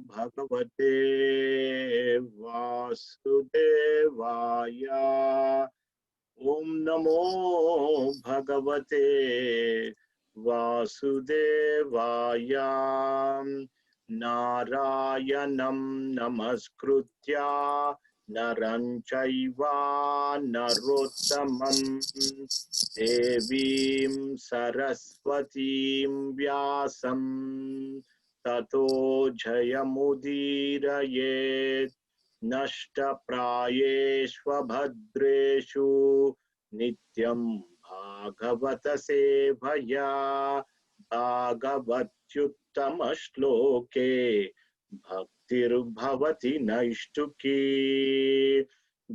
Bhagavate Vasudevaya. Om Namo Bhagavate Vasudevaya. Narayanam Namaskritya Naranchaiva Narottamam Devim Saraswatim Vyasam Tato Jayamudirayet Nashta Prayeshva Bhadreshu Nityam Bhagavata Sevaya Bhagavatyuttama Shloke Bhaktir Bhavati Naishtuki.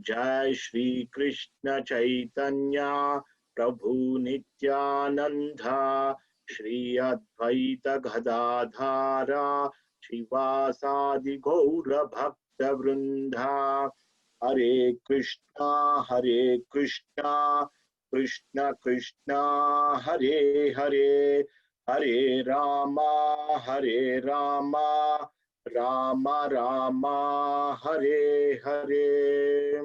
Jai Shri Krishna Chaitanya Prabhu Nityananda Shri Advaita Gadadhara Shivasadi Gaura Bhakta Vrinda. Hare Krishna Krishna Krishna Hare Hare, Hare Rama Rama Rama Hare Hare.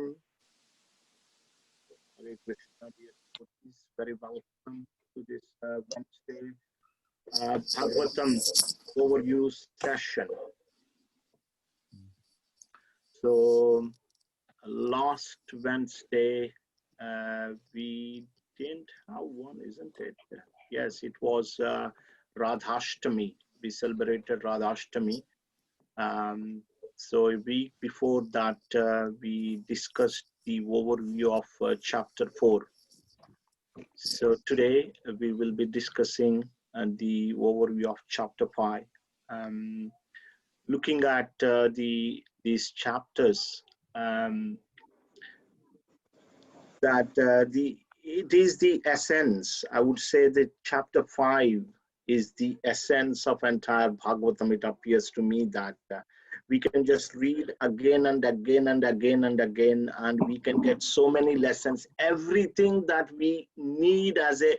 Hare Krishna, dear devotees, very welcome to this Wednesday Bhagavatam overview session. So last Wednesday we didn't have one, isn't it? Yes, it was Radhashtami. We celebrated Radhashtami. So a week before that, we discussed the overview of chapter 4. So today we will be discussing the overview of chapter 5. Looking at these chapters, it is the essence. I would say that chapter 5 is the essence of entire Bhagavatam. It appears to me that we can just read again and again and again and again, and we can get so many lessons. Everything that we need as a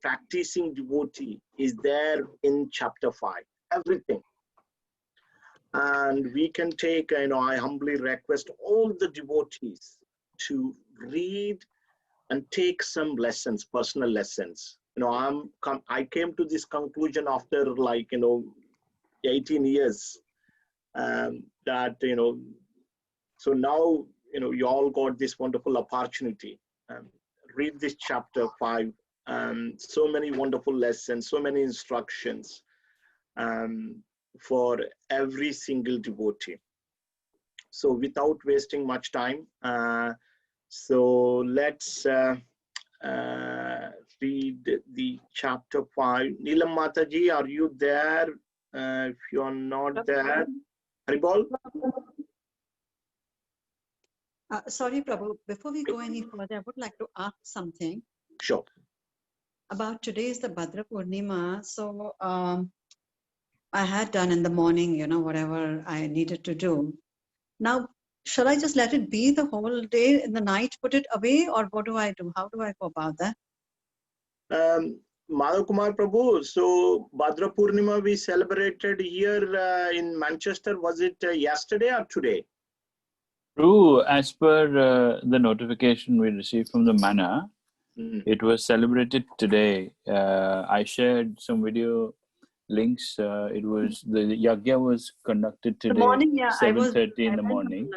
practicing devotee is there in chapter 5. Everything. And we can take, I humbly request all the devotees to read and take some lessons, personal lessons. I came to this conclusion after 18 years that, so now, you all got this wonderful opportunity. Read this chapter 5. So many wonderful lessons, so many instructions for every single devotee. So without wasting much time, so let's read the chapter 5. Neelam Mataji, are you there? If you're not there, Haribol? Sorry, Prabhu. Before we go any further, I would like to ask something. Sure. About today is the Bhadra Purnima. So I had done in the morning, whatever I needed to do. Now, shall I just let it be the whole day, in the night, put it away, or what do I do? How do I go about that? Madhav Kumar Prabhu, so Bhadra Purnima we celebrated here in Manchester. Was it yesterday or today? True, as per the notification we received from the Mana, it was celebrated today. I shared some video links. It was the Yagya was conducted today, 7:30 in the morning.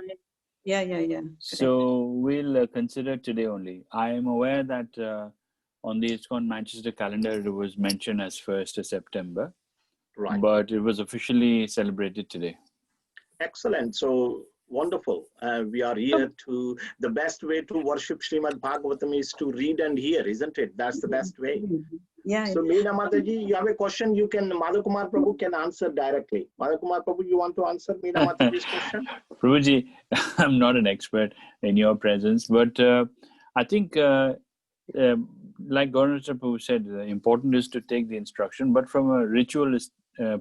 Yeah. So we'll consider today only. I am aware that on the ISKCON Manchester calendar it was mentioned as 1st of September, right? But it was officially celebrated today. Excellent. So wonderful. We are here to, the best way to worship Srimad Bhagavatam is to read and hear, isn't it? That's the best way. Yeah. So Meena Mataji, you have a question, you can, Madhav Kumar Prabhu can answer directly. Madhav Kumar Prabhu, you want to answer Meena Mataji's question? Prabhuji, I'm not an expert in your presence, but I think like Gauranga Prabhu said, important is to take the instruction, but from a ritualist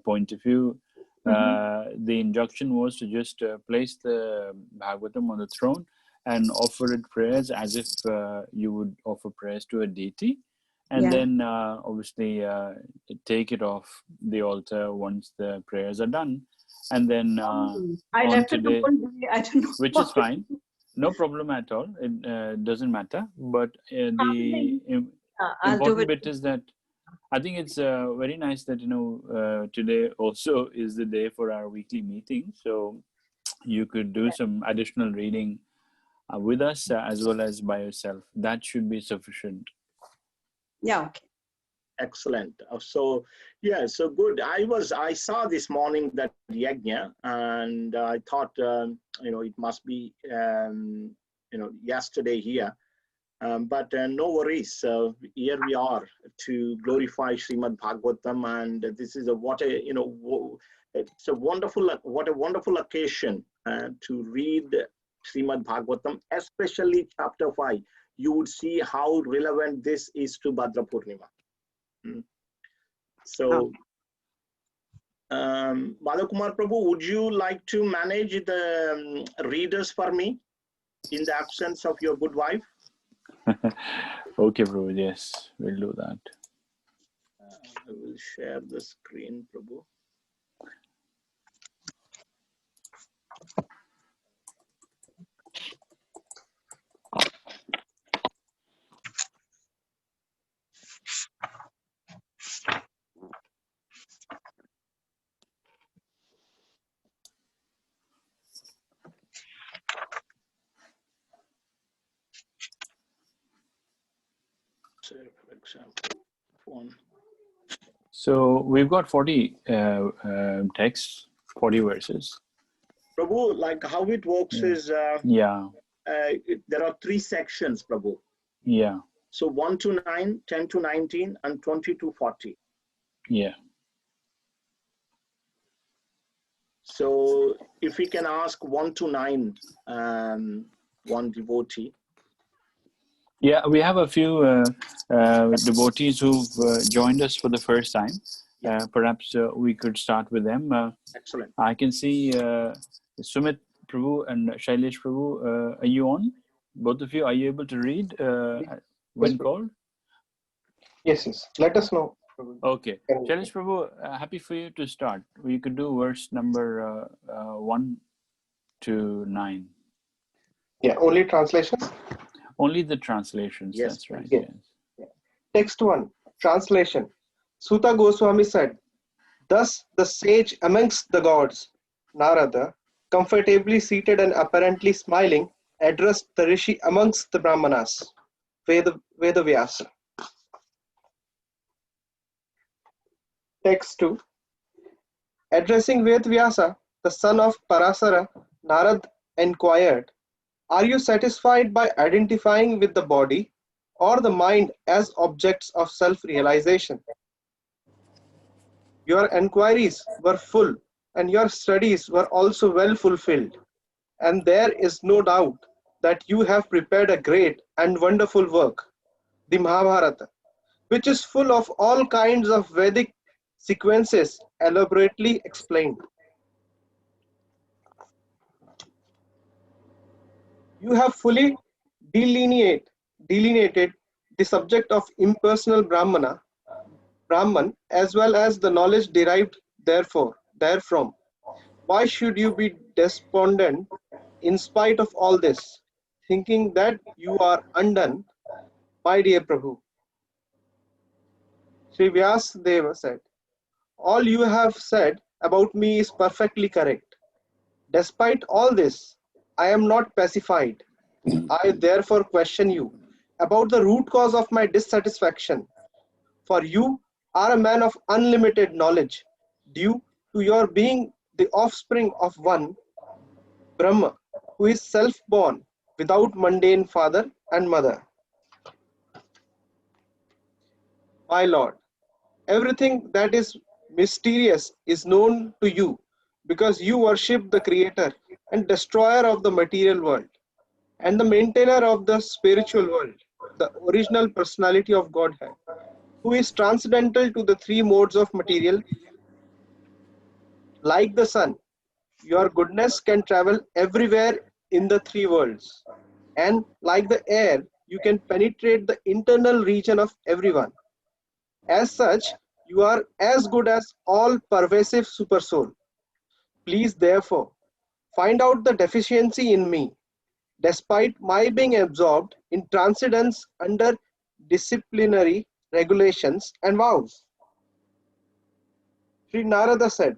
point of view, the injunction was to just place the Bhagavatam on the throne and offer it prayers as if you would offer prayers to a deity. and Yeah. then obviously take it off the altar once the prayers are done, and then I on left it the today, whole day. I don't know which is what to fine, do. no problem at all. It doesn't matter. But the I'll do important it. bit is that I think it's very nice that today also is the day for our weekly meeting, so you could do some additional reading with us as well as by yourself. That should be sufficient. Yeah, okay. Excellent. So yeah, so good. I saw this morning that yajna, and I thought it must be yesterday here. But no worries. Here we are to glorify Srimad Bhagavatam, and this is it's a wonderful occasion to read Srimad Bhagavatam, especially chapter 5. You would see how relevant this is to Bhadra Purnima. So, Balakumar Prabhu, would you like to manage the readers for me in the absence of your good wife? Okay, Prabhu. Yes, we'll do that. I will share the screen, Prabhu. Say, for example, one. So we've got 40 texts, 40 verses. Prabhu, like how it works is there are 3 sections, Prabhu. Yeah. So 1 to 9, 10 to 19, and 20 to 40. Yeah. So if we can ask 1 to 9, one devotee. Yeah, we have a few devotees who've joined us for the first time. Perhaps we could start with them. Excellent. I can see Sumit Prabhu and Shailesh Prabhu. Are you on? Both of you, are you able to read when Yes, called? Yes. Let us know. Okay. Shailesh Prabhu, happy for you to start. We could do verse number 1 to 9. Yeah, only translations. Only the translations. Yes, That's right. yes. Yes. Text 1, translation. Suta Goswami said, "Thus the sage amongst the gods, Narada, comfortably seated and apparently smiling, addressed the rishi amongst the Brahmanas, Vedavyasa." Text 2, addressing Vedavyasa, the son of Parasara, Narad inquired, "Are you satisfied by identifying with the body or the mind as objects of self-realization? Your enquiries were full and your studies were also well fulfilled, and there is no doubt that you have prepared a great and wonderful work, the Mahabharata, which is full of all kinds of Vedic sequences elaborately explained. You have fully delineated the subject of impersonal Brahman, as well as the knowledge derived therefrom. Why should you be despondent in spite of all this, thinking that you are undone, my dear Prabhu?" Sri Vyasadeva said, "All you have said about me is perfectly correct. Despite all this, I am not pacified. I therefore question you about the root cause of my dissatisfaction. For you are a man of unlimited knowledge, due to your being the offspring of one, Brahma, who is self-born, without mundane father and mother. My Lord, everything that is mysterious is known to you because you worship the Creator and Destroyer of the material world and the maintainer of the spiritual world, the original personality of Godhead, who is transcendental to the 3 modes of material. Like the sun, your goodness can travel everywhere in the 3 worlds, and like the air, you can penetrate the internal region of everyone. As such, you are as good as all pervasive supersoul. Please, therefore, find out the deficiency in me, despite my being absorbed in transcendence under disciplinary regulations and vows. Sri Narada said,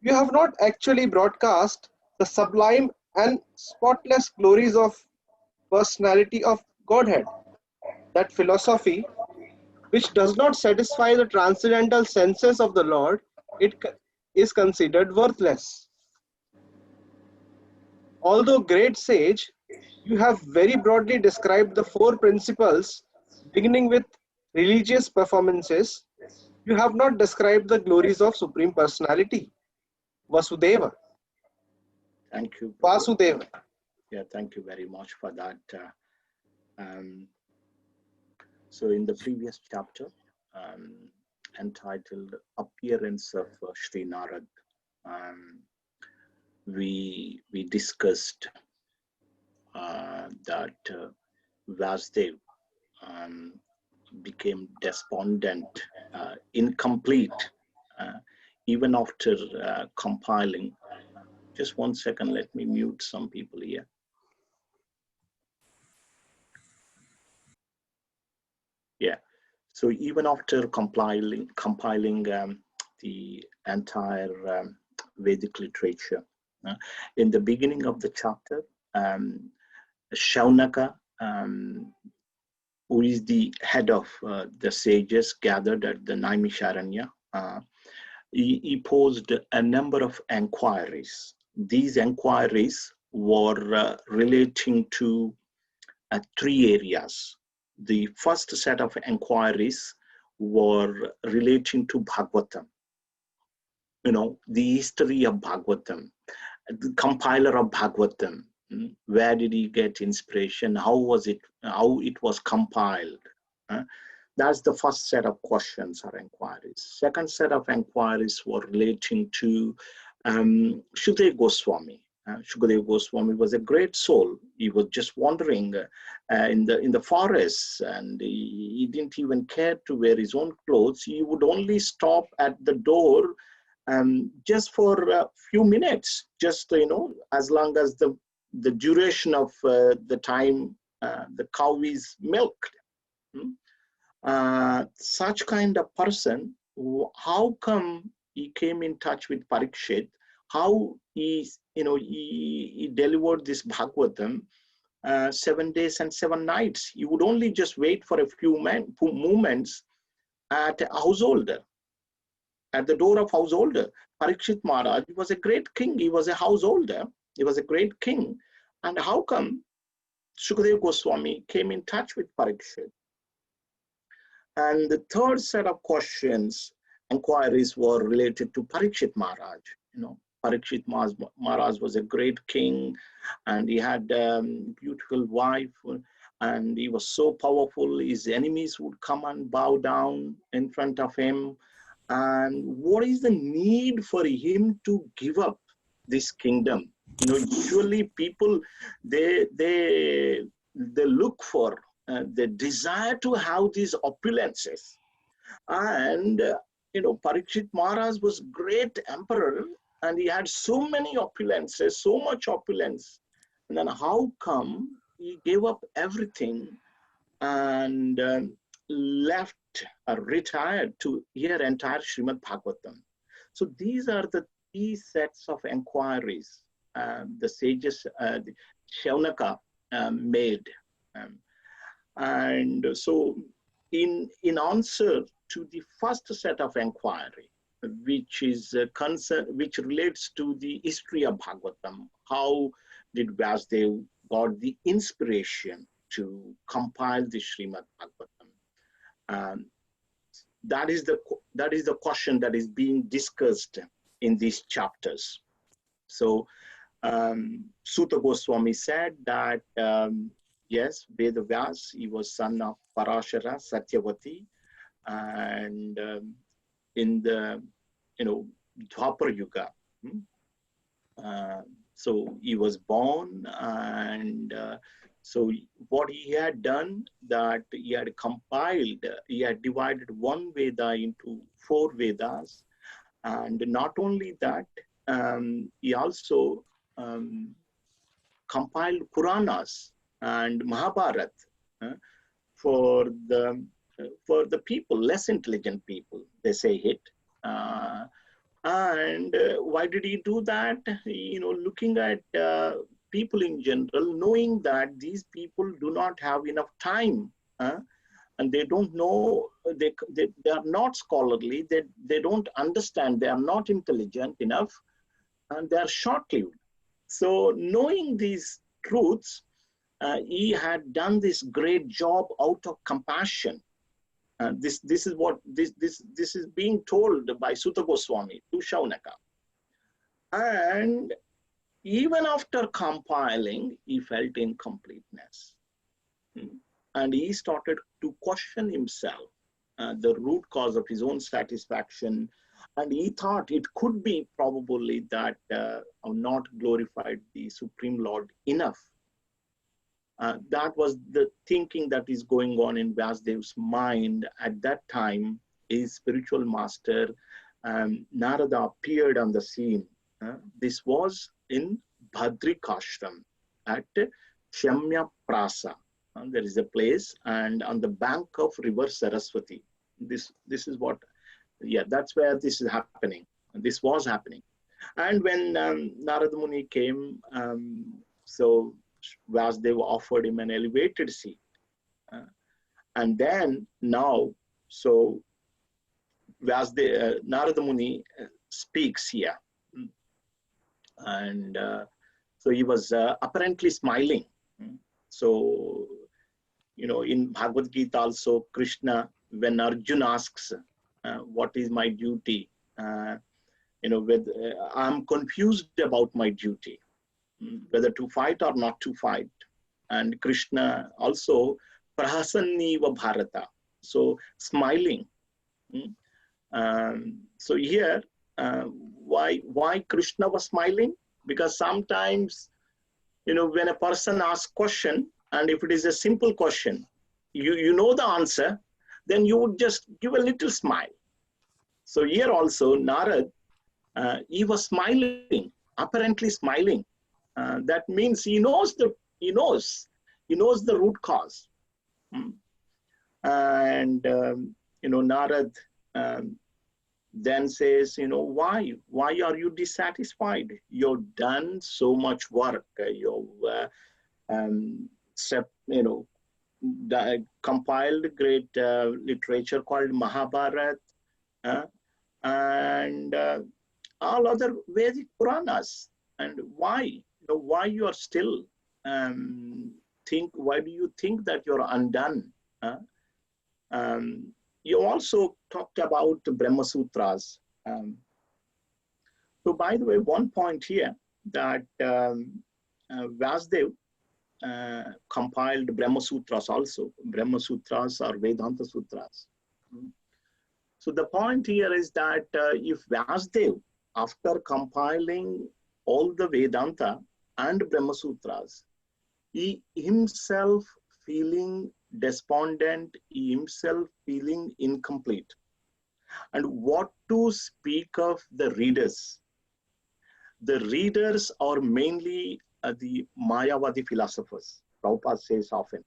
you have not actually broadcast the sublime and spotless glories of personality of Godhead. That philosophy, which does not satisfy the transcendental senses of the Lord, is considered worthless. Although great sage, you have very broadly described the four principles, beginning with religious performances. You have not described the glories of Supreme Personality, Vasudeva. Thank you. Vasudeva. Yeah, thank you very much for that. So in the previous chapter, entitled Appearance of Sri Narad, we discussed that Vasudev became despondent, incomplete, even after compiling. Just 1 second, let me mute some people here. Yeah, so even after compiling the entire Vedic literature, in the beginning of the chapter, Shaunaka, who is the head of the sages gathered at the Naimisharanya, he posed a number of inquiries. These inquiries were relating to 3 areas. The first set of inquiries were relating to Bhagavatam, the history of Bhagavatam, the compiler of Bhagavatam. Where did he get inspiration? How it was compiled? That's the first set of questions or inquiries. Second set of inquiries were relating to Shukadeva Goswami. Shukadeva Goswami was a great soul. He was just wandering in the forests, and he didn't even care to wear his own clothes. He would only stop at the door just for a few minutes, just as long as the duration of the time the cow is milked. Such kind of person, how come he came in touch with Parikshit? How he delivered this Bhagavatam 7 days and 7 nights. He would only just wait for a few moments at a householder, at the door of householder. Parikshit Maharaj was a great king. He was a householder. He was a great king. And how come Shukadeva Goswami came in touch with Parikshit? And the third set of inquiries were related to Parikshit Maharaj. Parikshit Maharaj was a great king, and he had a beautiful wife, and he was so powerful. His enemies would come and bow down in front of him. And what is the need for him to give up this kingdom? Usually people, they look for, they desire to have these opulences. And, Parikshit Maharaj was great emperor, and he had so many opulences, so much opulence. And then how come he gave up everything and left or retired to hear entire Srimad Bhagavatam? So these are the 3 sets of inquiries the sages, Shaunaka, made. And so in answer to the first set of inquiry, which is which relates to the history of Bhagavatam, how did Vasudev got the inspiration to compile the Srimad Bhagavatam? That is the question that is being discussed in these chapters. So Suta Goswami said that yes, Vedavyas, he was son of Parashara, Satyavati, and in the Dwapar Yuga. So he was born, and So what he had done, that he had compiled, he had divided one Veda into 4 Vedas. And not only that, he also compiled Puranas and Mahabharata for the people, less intelligent people, they say it. Why did he do that? Looking at people in general, knowing that these people do not have enough time, and they don't know, they are not scholarly, they don't understand, they are not intelligent enough, and they are short-lived. So knowing these truths, he had done this great job out of compassion. This is being told by Sutta Goswami to Shaunaka. And even after compiling, he felt incompleteness. And he started to question himself, the root cause of his own satisfaction. And he thought it could be probably that I've not glorified the Supreme Lord enough. That was the thinking that is going on in Vyasdev's mind. At that time, his spiritual master, Narada, appeared on the scene. This was in Bhadrikashram at Shamya Prasa. There is a place, and on the bank of river Saraswati. This is what, that's where this is happening. This was happening. And when Narada Muni came, so Vyasdeva offered him an elevated seat. And then now, so Narada Muni speaks here. And so he was apparently smiling. So, in Bhagavad Gita also, Krishna, when Arjuna asks, what is my duty? I'm confused about my duty, whether to fight or not to fight. And Krishna also, Prahasanniva Bharata, so smiling. So here, why Krishna was smiling? Because sometimes, when a person asks question, and if it is a simple question, you know the answer, then you would just give a little smile. So here also, Narad, he was smiling, apparently smiling. That means he knows the root cause. And Narad then says, why are you dissatisfied? You've done so much work. You've compiled great literature called Mahabharata and all other Vedic Puranas. And why you are still why do you think that you're undone? You also talked about the Brahma Sutras. So by the way, one point here that Vyasdev compiled Brahma Sutras also. Brahma Sutras are Vedanta Sutras. So the point here is that if Vyasdev, after compiling all the Vedanta and Brahma Sutras, he himself feeling despondent, he himself feeling incomplete. And what to speak of the readers? The readers are mainly the Mayavadi philosophers, Prabhupada says often.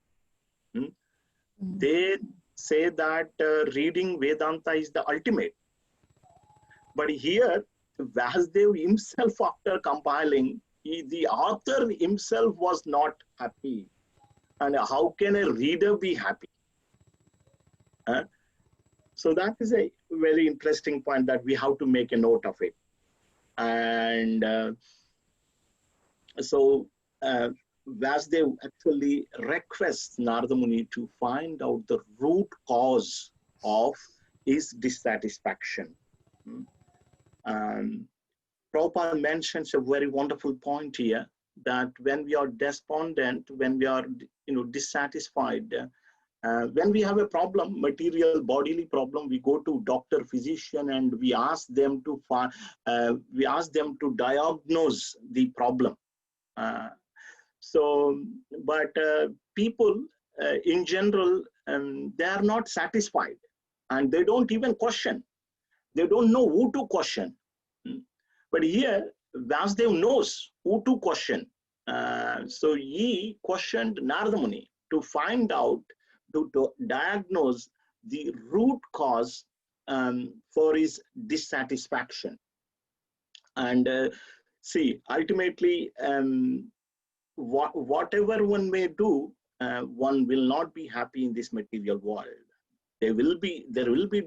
They say that reading Vedanta is the ultimate. But here, Vyasdev himself, after compiling, the author himself was not happy. And how can a reader be happy? So that is a very interesting point that we have to make a note of it. And so Vyasdev actually requests Narada Muni to find out the root cause of his dissatisfaction. Prabhupada mentions a very wonderful point here, that when we are despondent, when we are dissatisfied, when we have a problem, material bodily problem, we go to doctor, physician, and we ask them to diagnose the problem. So, but people in general, they are not satisfied, and they don't even question. They don't know who to question. But here, Vasudev knows who to question. So he questioned Narada Muni to find out, to diagnose the root cause for his dissatisfaction. And see, ultimately, whatever one may do, one will not be happy in this material world. There will be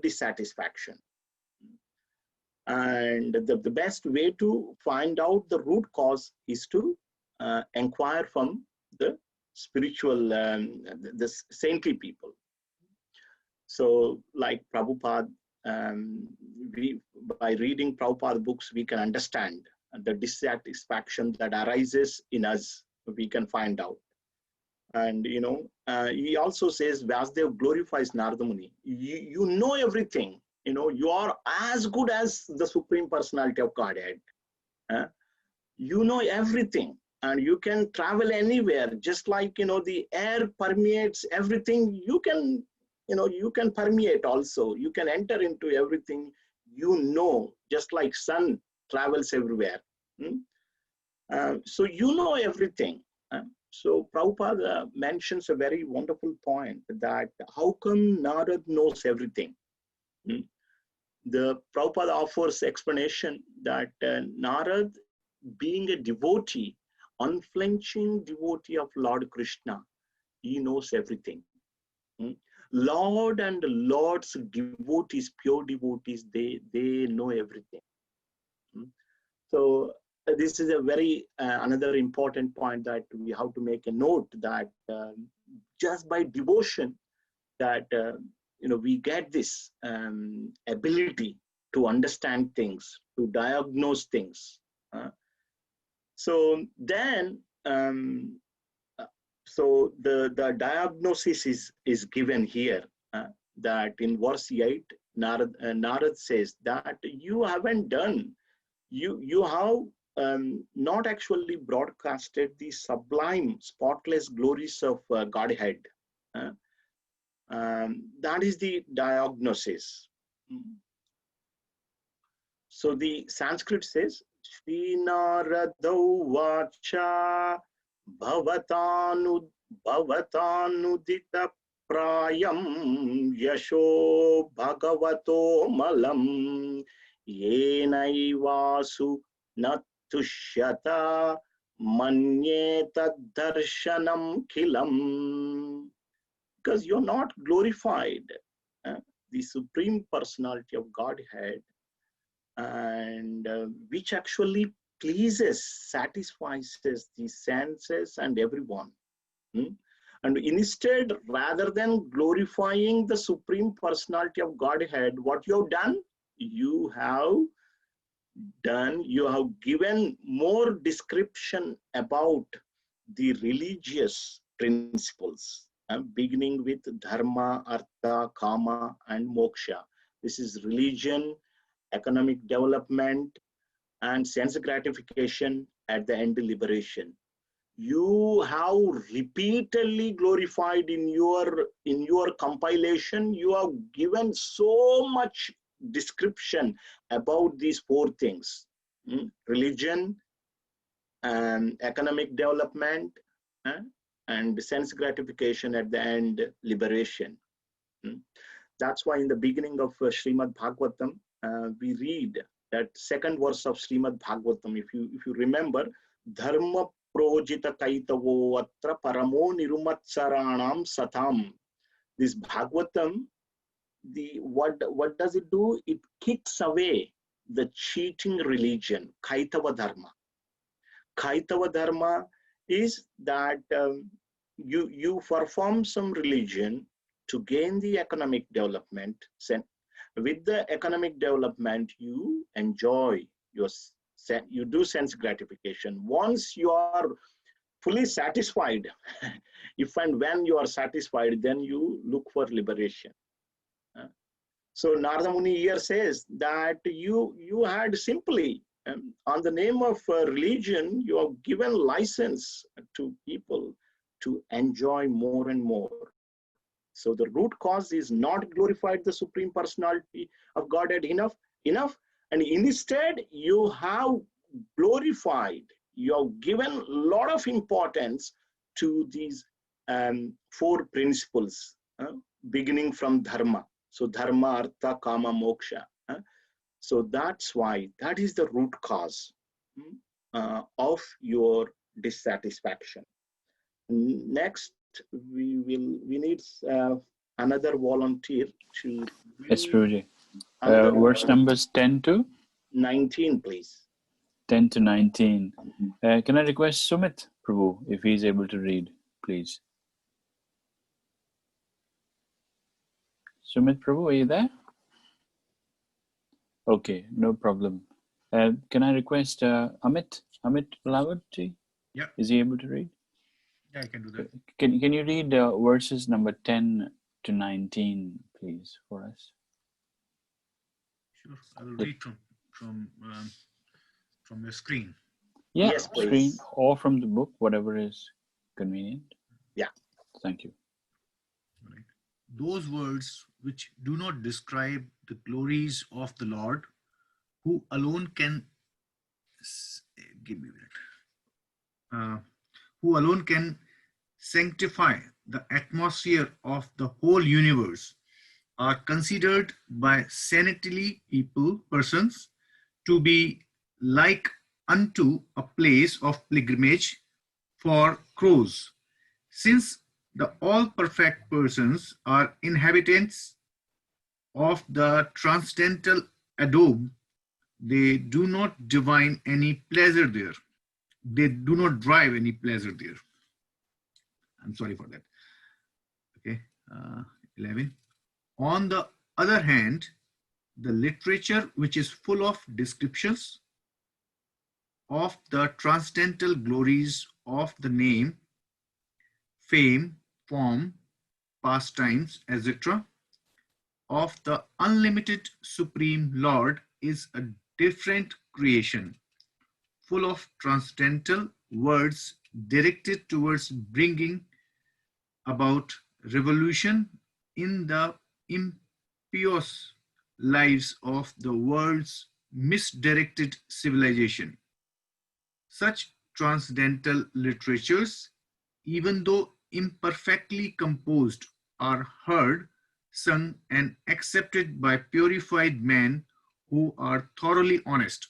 dissatisfaction. And the best way to find out the root cause is to inquire from the spiritual, the saintly people. So like Prabhupada, by reading Prabhupada books, we can understand the dissatisfaction that arises in us. We can find out. And he also says, Vasudev glorifies Narada Muni. You know everything. You are as good as the Supreme Personality of Godhead. You know everything, and you can travel anywhere. Just like the air permeates everything. You can permeate also. You can enter into everything. Just like sun travels everywhere. So you know everything. So Prabhupada mentions a very wonderful point, that how come Narad knows everything? The Prabhupada offers explanation that Narad, being a devotee, unflinching devotee of Lord Krishna, he knows everything. Lord and Lord's devotees, pure devotees, they know everything. So this is a very another important point that we have to make a note, that just by devotion, that we get this ability to understand things, to diagnose things. So then, so the diagnosis is given here, that in verse 8, Narad says that you haven't done, you have not actually broadcasted the sublime, spotless glories of Godhead. That is the diagnosis. So the Sanskrit says, Shri Naradau Vacha Bhavatanudita Prayam Yasho Bhagavato Malam Yenaivasu Natushyata Manye Taddarshanam Kilam. Because you're not glorified, the Supreme Personality of Godhead, and which actually pleases, satisfies the senses and everyone. And instead, rather than glorifying the Supreme Personality of Godhead, what you have done? You have given more description about the religious principles, beginning with dharma, artha, kama, and moksha. This is religion, economic development, and sense gratification, at the end, liberation. You have repeatedly glorified in your compilation. You have given so much description about these four things: religion, economic development, and sense gratification, at the end, liberation. That's why in the beginning of Srimad Bhagavatam, we read that second verse of Srimad Bhagavatam. If you remember, dharma projita kaitavo atra paramo nirumatsaranam satam. This Bhagavatam, what does it do? It kicks away the cheating religion, kaitava dharma. Kaitava dharma is that you perform some religion to gain the economic development. With the economic development, you enjoy you do sense gratification. Once you are fully satisfied, if and when you are satisfied, then you look for liberation. So Narada Muni here says that you had simply, on the name of religion, you have given license to people to enjoy more and more. So the root cause is not glorified the Supreme Personality of Godhead enough, and instead you have glorified, you have given a lot of importance to these four principles, beginning from dharma. So dharma, artha, kama, moksha. So that's why, that is the root cause of your dissatisfaction. Next, we need another volunteer to Yes, Prabhuji. another Verse numbers 10 to 19, please. 10 to 19. Can I request Sumit Prabhu, if he's able to read, please? Sumit Prabhu, are you there? Okay, no problem. Can I request Amit Lavati? Yeah. Is he able to read? Yeah, I can do that. Can you read verses number 10 to 19, please, for us? Sure, I will read from your screen. Yeah, Yes, please. screen or from the book, whatever is convenient. Yeah. Thank you. Right. Those words which do not describe the glories of the Lord, who alone can give me that. Who alone can sanctify the atmosphere of the whole universe, are considered by sanitary persons to be like unto a place of pilgrimage for crows, since the all perfect persons are inhabitants of the transcendental abode. They do not divine any pleasure there. They do not drive any pleasure there. I'm sorry for that. Okay, 11. On the other hand, the literature which is full of descriptions of the transcendental glories of the name, fame, form, pastimes, etc., of the unlimited Supreme Lord is a different creation, full of transcendental words directed towards bringing about revolution in the impious lives of the world's misdirected civilization. Such transcendental literatures, even though imperfectly composed, are heard, sung, and accepted by purified men who are thoroughly honest.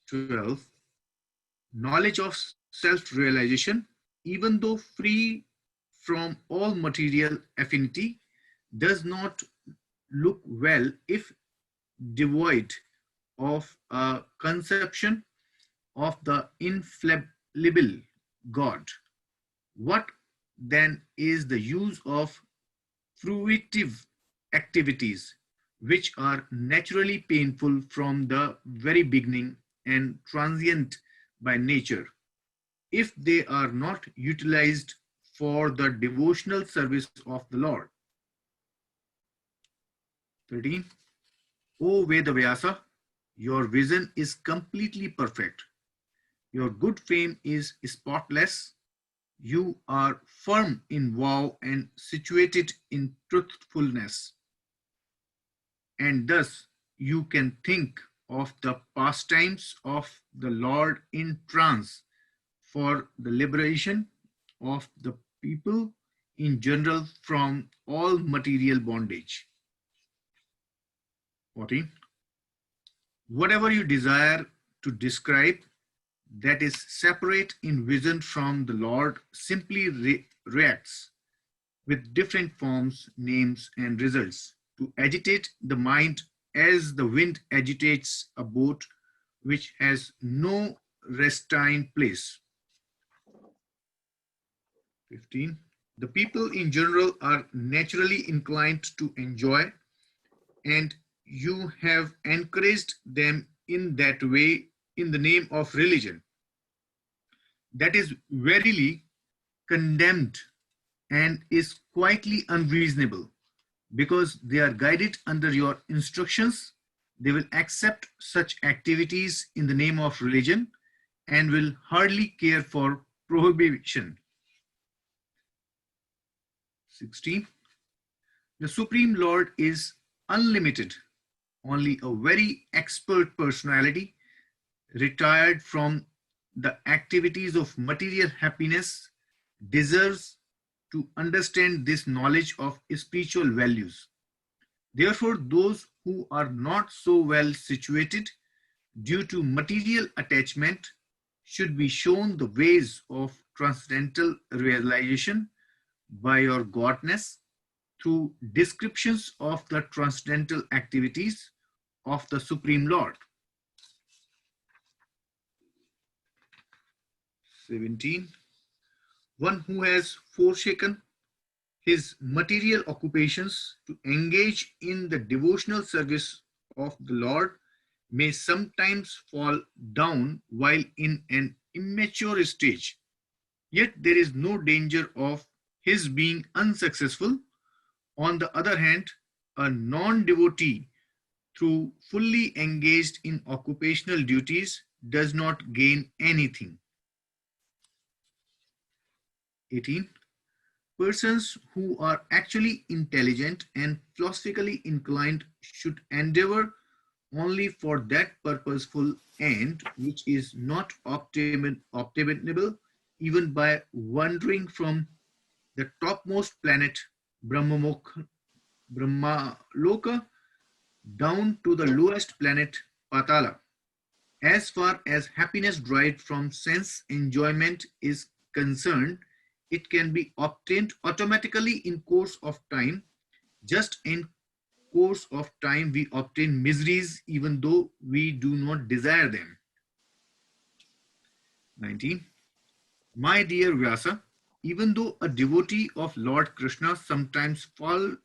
12. Knowledge of self-realization, even though free from all material affinity, does not look well if devoid of a conception of the infallible God. What then is the use of fruitive activities, which are naturally painful from the very beginning and transient by nature, if they are not utilized for the devotional service of the Lord? 13. O Vedavyasa, your vision is completely perfect. Your good fame is spotless. You are firm in vow and situated in truthfulness. And thus you can think of the pastimes of the Lord in trance for the liberation of the people in general from all material bondage. 14. Whatever you desire to describe that is separate in vision from the Lord simply reacts with different forms, names, and results to agitate the mind as the wind agitates a boat which has no resting place. 15. The people in general are naturally inclined to enjoy, and you have encouraged them in that way in the name of religion. That is verily condemned and is quietly unreasonable, because they are guided under your instructions They will accept such activities in the name of religion and will hardly care for prohibition. 16. The Supreme Lord is unlimited. Only a very expert personality, retired from the activities of material happiness, deserves to understand this knowledge of spiritual values. Therefore, those who are not so well situated due to material attachment should be shown the ways of transcendental realization by your godness through descriptions of the transcendental activities of the Supreme Lord. 17. One who has forsaken his material occupations to engage in the devotional service of the Lord may sometimes fall down while in an immature stage. Yet there is no danger of his being unsuccessful. On the other hand, a non-devotee, through fully engaged in occupational duties, does not gain anything. 18. Persons who are actually intelligent and philosophically inclined should endeavor only for that purposeful end which is not obtainable even by wandering from the topmost planet Brahmaloka down to the lowest planet Patala. As far as happiness derived from sense enjoyment is concerned, it can be obtained automatically in course of time. Just in course of time we obtain miseries even though we do not desire them. 19. My dear Vyasa, even though a devotee of Lord Krishna sometimes falls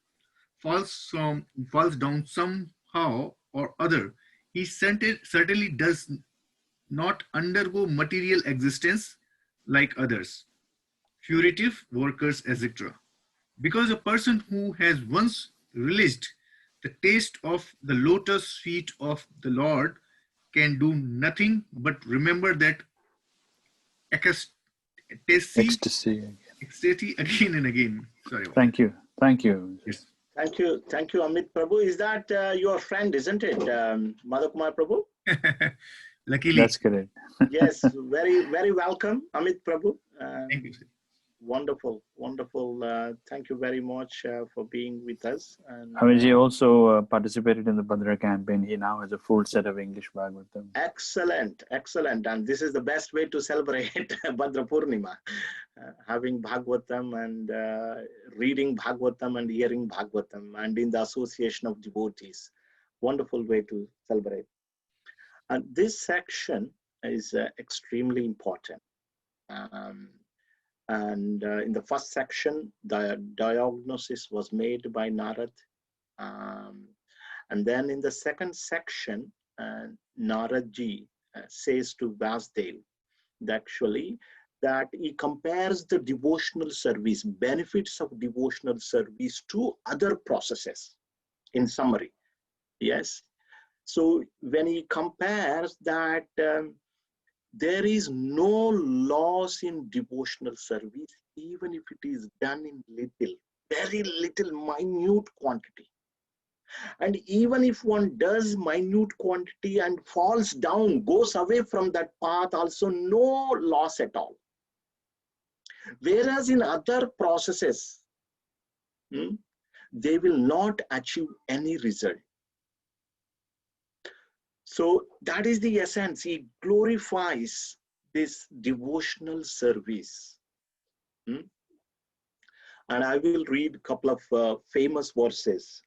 down somehow or other, he certainly does not undergo material existence like others, furtive workers, etc. Because a person who has once realized the taste of the lotus feet of the Lord can do nothing but remember that ecstasy again and again. Sorry. Thank you. Thank you. Yes. Thank you, Amit Prabhu. Is that your friend, isn't it, Madhav Kumar Prabhu? Luckily. That's correct. Yes, very welcome, Amit Prabhu. Thank you, sir. Wonderful. Thank you very much for being with us. And, Amitji also participated in the Bhadra campaign. He now has a full set of English Bhagavatam. Excellent. And this is the best way to celebrate Bhadra Purnima. Having Bhagavatam and reading Bhagavatam and hearing Bhagavatam and in the association of devotees. Wonderful way to celebrate. And this section is extremely important. In the first section, the diagnosis was made by Narad. And then in the second section, Naradji says to Vasudev that he compares the devotional service, benefits of devotional service to other processes, in summary. Yes. So when he compares that there is no loss in devotional service, even if it is done in very little, minute quantity. And even if one does minute quantity and falls down, goes away from that path, also no loss at all. Whereas in other processes, they will not achieve any result. So that is the essence. He glorifies this devotional service. And I will read a couple of famous verses.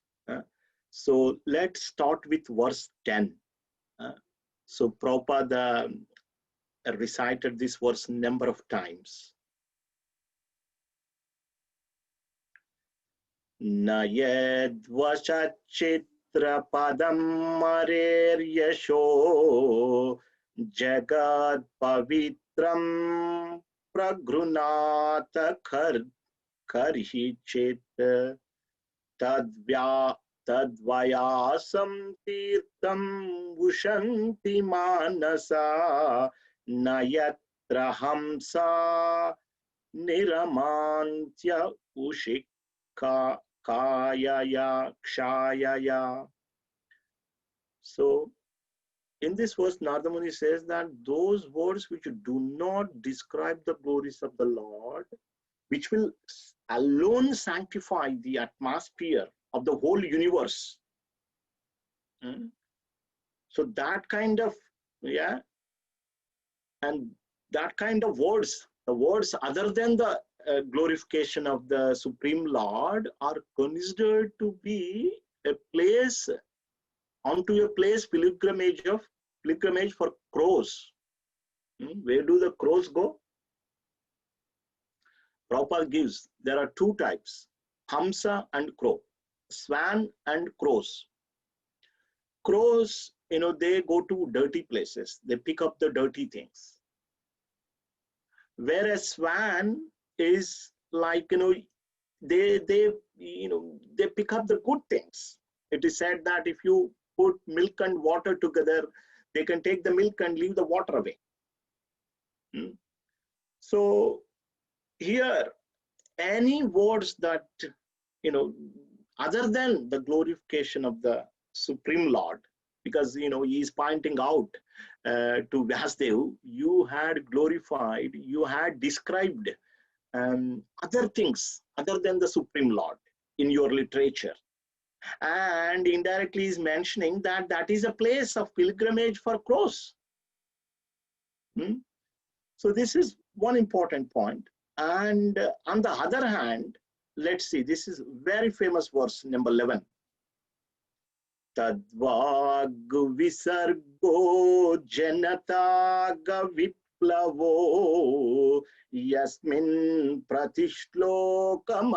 So let's start with verse 10. So Prabhupada recited this verse a number of times. Nayed vashachit padam marer yasho jagad pavitram pragrunata karhi chit tadvya Tadvayasam tirtam vushanti manasa nayatra hamsa niramantya ushikka kayaya kshayaya. So in this verse, Narada Muni says that those words which do not describe the glories of the Lord, which will alone sanctify the atmosphere of the whole universe. So that kind of, yeah, and that kind of words, the words other than the glorification of the Supreme Lord are considered to be a place, onto a place pilgrimage for crows. Where do the crows go? Prabhupada gives, there are two types, Hamsa and crow, swan and crows. Crows, they go to dirty places. They pick up the dirty things. Whereas swan is like, they pick up the good things. It is said that if you put milk and water together, they can take the milk and leave the water away. So here, any words that, other than the glorification of the Supreme Lord, because, he is pointing out to Vyasdev, you had glorified, you had described other things other than the Supreme Lord in your literature. And indirectly is mentioning that that is a place of pilgrimage for crows. So this is one important point. And on the other hand, let's see, this is very famous verse, number 11. Tadvag visargo janataga viplavo yasmin pratishlokam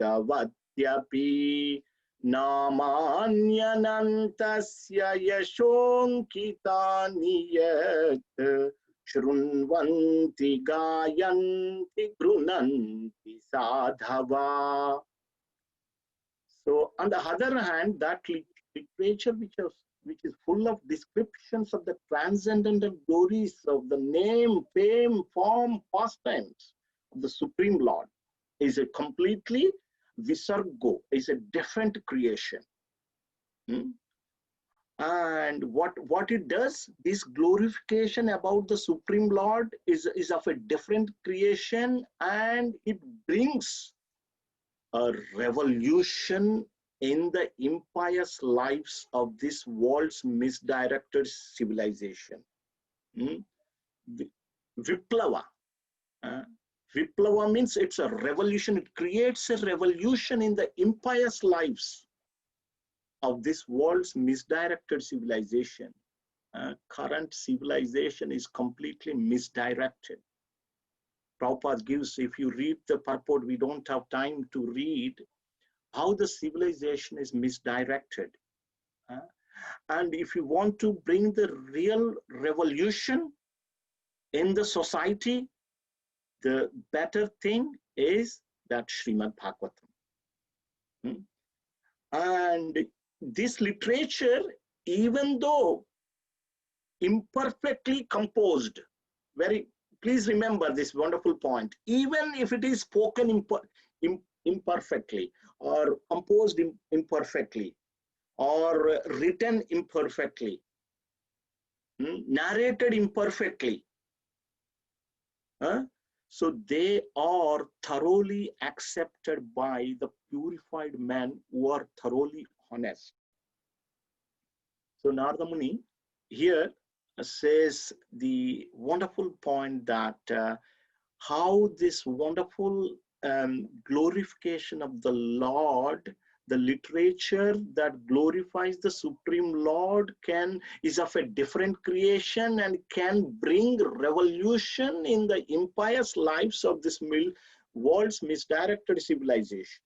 abhaddhavatyapi namanyanantasya yashonkitani yat Shrunvanti gayanti grunanti sadhava. So on the other hand, that literature which is full of descriptions of the transcendental glories of the name, fame, form, pastimes of the Supreme Lord is a completely visargo, is a different creation. And what it does, this glorification about the Supreme Lord is of a different creation, and it brings a revolution in the impious lives of this world's misdirected civilization. Viplava. Viplava means it's a revolution. It creates a revolution in the impious lives of this world's misdirected civilization. Current civilization is completely misdirected. Prabhupada gives, if you read the purport, we don't have time to read how the civilization is misdirected. And if you want to bring the real revolution in the society, the better thing is that Srimad Bhagavatam. And this literature, even though imperfectly composed, please remember this wonderful point, even if it is spoken imperfectly or composed imperfectly or written imperfectly, narrated imperfectly, so they are thoroughly accepted by the purified men who are thoroughly honest. So Narada Muni here says the wonderful point that how this wonderful glorification of the Lord, the literature that glorifies the Supreme Lord is of a different creation and can bring revolution in the impious lives of this world's misdirected civilization.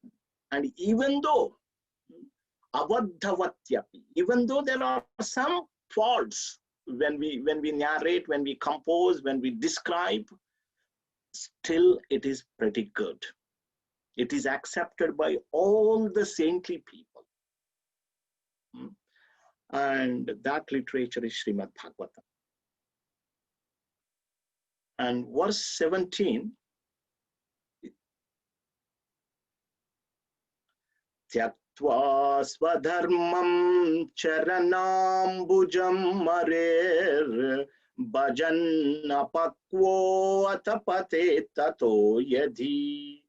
And even though abhaddhavatyapi, even though there are some faults when we narrate, when we compose, when we describe, still it is pretty good. It is accepted by all the saintly people. And that literature is Srimad Bhagavatam. And verse 17, Tyaktva swadharmam charanambujam marer bhajan apakvo atapate tato yadhi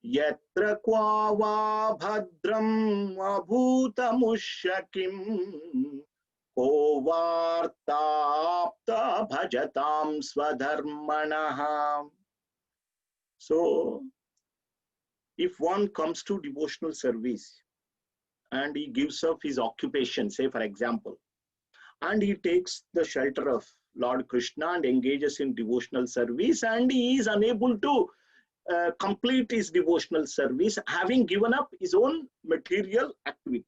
yatra kvava bhadram abhutamushakim ko vartapta bhajatam swadharmanaha. So, if one comes to devotional service and he gives up his occupation, say for example, and he takes the shelter of Lord Krishna and engages in devotional service, and he is unable to complete his devotional service, having given up his own material activity.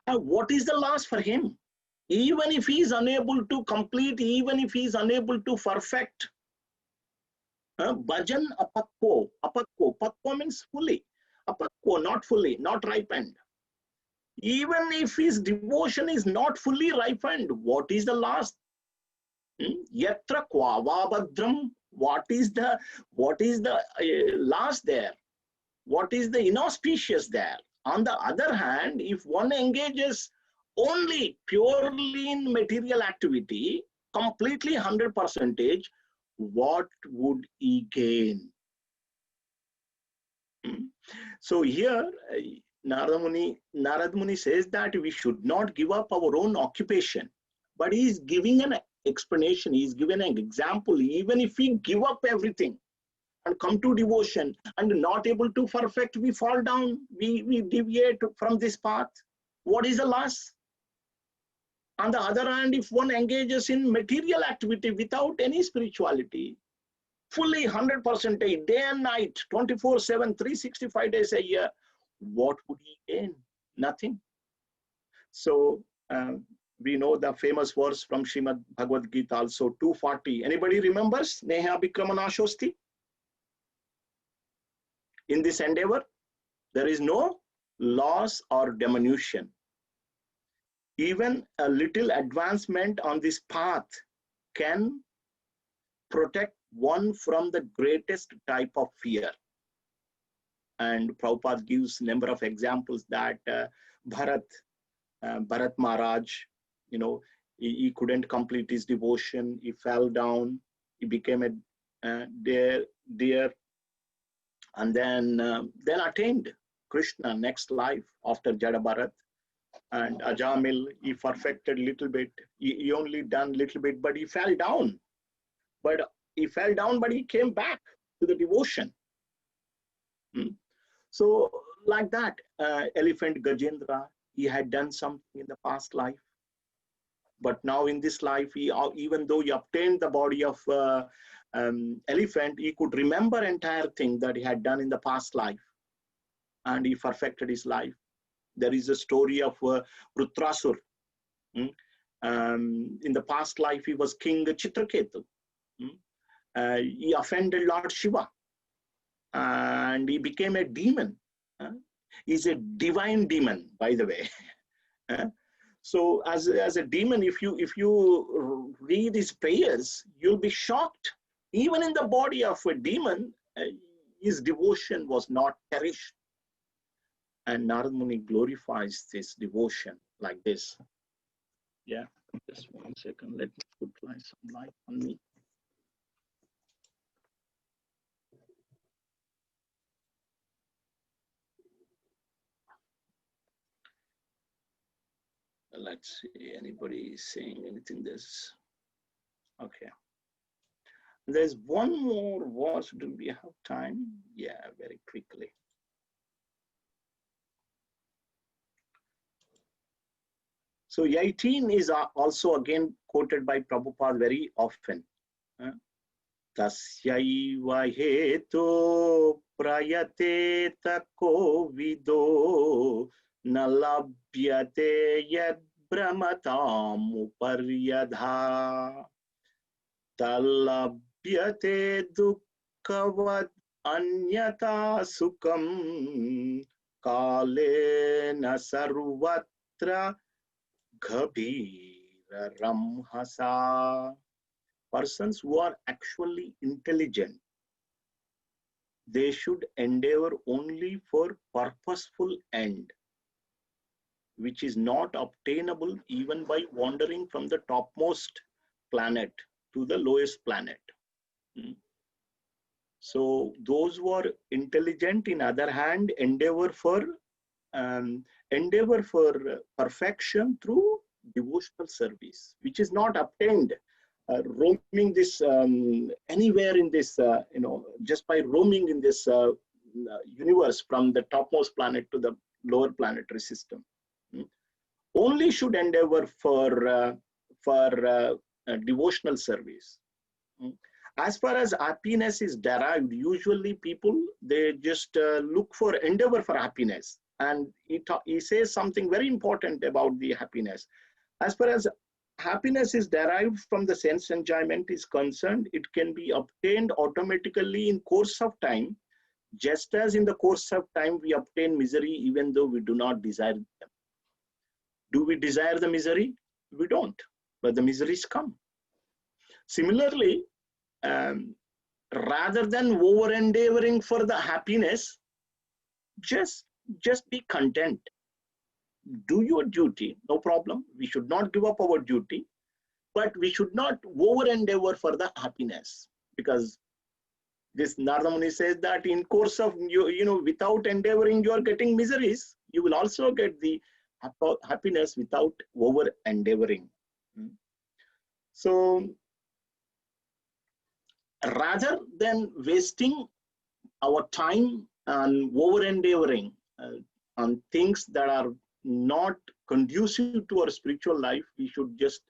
What is the loss for him? Even if he is unable to complete, even if he is unable to perfect, bhajan apakko. Pakko means fully. Apakko, not fully, not ripened. Even if his devotion is not fully ripened, what is the last? Yatra kvava bhadram. What is the last there? What is the inauspicious there? On the other hand, if one engages only purely in material activity, completely 100%, what would he gain? So here, Narad Muni says that we should not give up our own occupation, but he is giving an explanation, he is giving an example. Even if we give up everything and come to devotion and not able to perfect, we fall down, we deviate from this path. What is the loss? On the other hand, if one engages in material activity without any spirituality, fully 100%, day and night, 24/7, 365 days a year, what would he gain? Nothing. So we know the famous verse from Srimad Bhagavad Gita also, 240. Anybody remembers? Neha Bikramanashosti. In this endeavor, there is no loss or diminution. Even a little advancement on this path can protect one from the greatest type of fear. And Prabhupada gives a number of examples that Bharat Maharaj, he couldn't complete his devotion, he fell down, he became a deer, and then attained Krishna next life after Jada Bharat. And Ajamil, he perfected a little bit, he only done little bit, but he fell down. But he came back to the devotion. So like that, elephant Gajendra, he had done something in the past life. But now in this life, even though he obtained the body of elephant, he could remember entire thing that he had done in the past life. And he perfected his life. There is a story of Rutrasur. In the past life, he was King Chitraketu. He offended Lord Shiva. And he became a demon. He's a divine demon, by the way. So as a demon, if you read his prayers, you'll be shocked. Even in the body of a demon, his devotion was not perished. And Narad Muni glorifies this devotion like this. Yeah, just 1 second. Let me put some light on me. Let's see, anybody saying anything this? Okay. There's one more verse. Do we have time? Yeah, very quickly. So 18 is also again quoted by Prabhupada very often. Tasyaiva heto prayate tako vido nalabhyate yad brahmatam uparyadha talabhyate dukkavad anyata sukam kalena sarvat Tatra Ghabira Ramhasa. Persons who are actually intelligent, they should endeavor only for purposeful end, which is not obtainable even by wandering from the topmost planet to the lowest planet. So those who are intelligent, in other hand, endeavor for perfection through devotional service, which is not obtained roaming this anywhere in this, just by roaming in this universe from the topmost planet to the lower planetary system. Only should endeavor for devotional service. As far as happiness is derived, usually people, they just look for endeavor for happiness. And he says something very important about the happiness. As far as happiness is derived from the sense enjoyment is concerned, it can be obtained automatically in course of time, just as in the course of time we obtain misery even though we do not desire them. Do we desire the misery? We don't, but the miseries come. Similarly, rather than over endeavoring for the happiness, just be content. Do your duty, no problem. We should not give up our duty, but we should not over endeavor for the happiness, because this Narada Muni says that in course of without endeavoring, you are getting miseries. You will also get the happiness without over endeavoring. So rather than wasting our time and over endeavoring on things that are not conducive to our spiritual life, we should just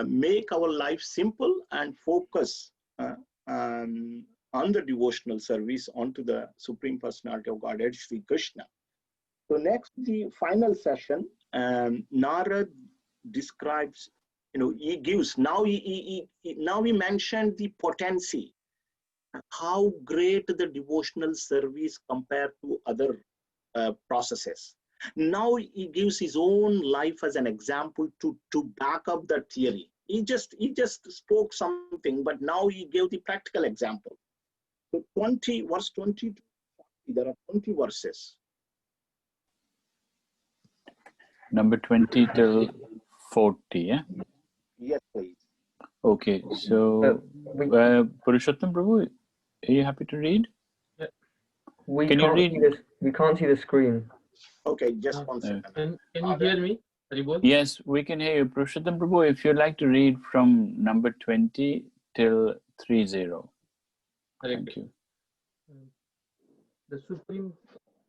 make our life simple and focus on the devotional service onto the Supreme Personality of Godhead, Sri Krishna. So next, the final session, Narad describes, he gives, now he mentioned the potency, how great the devotional service compared to other processes. Now he gives his own life as an example to back up that theory. He just spoke something, but now he gave the practical example. So verse 20 to 40, there are 20 verses. Number 20 till 40, yeah? Yes, please. Okay, so Purushottam Prabhu, are you happy to read? Can you read? We can't see the screen. Okay, just 1 second. Can you hear me? Yes, we can hear you. Purushottam Prabhu, if you'd like to read from number 20 till 30. Thank you. The Supreme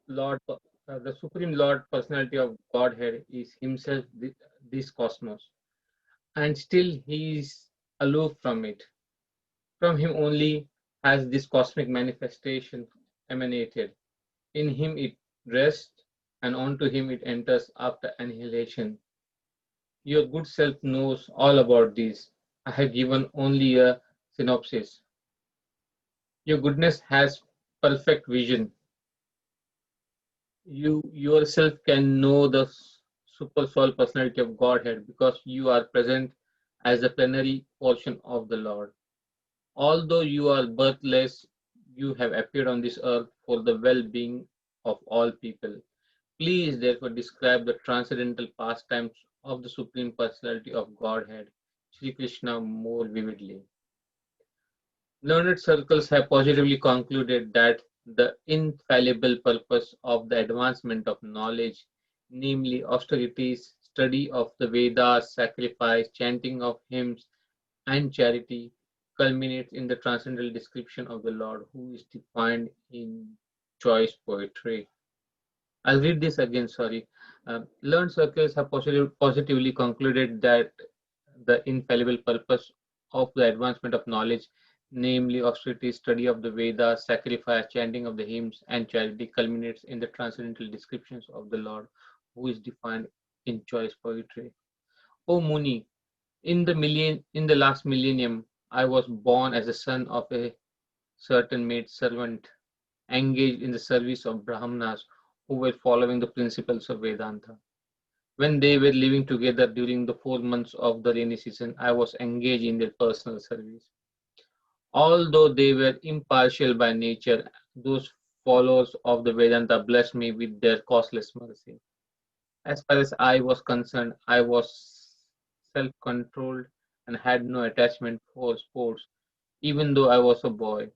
Lord Personality of Godhead is himself this cosmos, and still he is aloof from it. From him only has this cosmic manifestation emanated. In him it rests, and onto him it enters after annihilation. Your good self knows all about this. I have given only a synopsis. Your goodness has perfect vision. You yourself can know the super soul personality of Godhead because you are present as the plenary portion of the Lord. Although you are birthless, you have appeared on this earth for the well-being of all people. Please therefore describe the transcendental pastimes of the Supreme Personality of Godhead, Sri Krishna, more vividly. Learned circles have positively concluded that the infallible purpose of the advancement of knowledge, namely austerities, study of the Vedas, sacrifice, chanting of hymns, and charity, culminates in the transcendental description of the Lord, who is defined in choice poetry. I'll read this again, sorry. Learned circles have positively concluded that the infallible purpose of the advancement of knowledge, namely austerity, study of the Vedas, sacrifice, chanting of the hymns, and charity, culminates in the transcendental descriptions of the Lord, who is defined in choice poetry. O Muni, in the last millennium, I was born as a son of a certain maid servant, engaged in the service of Brahmanas who were following the principles of Vedanta. When they were living together during the 4 months of the rainy season, I was engaged in their personal service. Although they were impartial by nature, those followers of the Vedanta blessed me with their causeless mercy. As far as I was concerned, I was self-controlled and had no attachment for sports, even though I was a boy.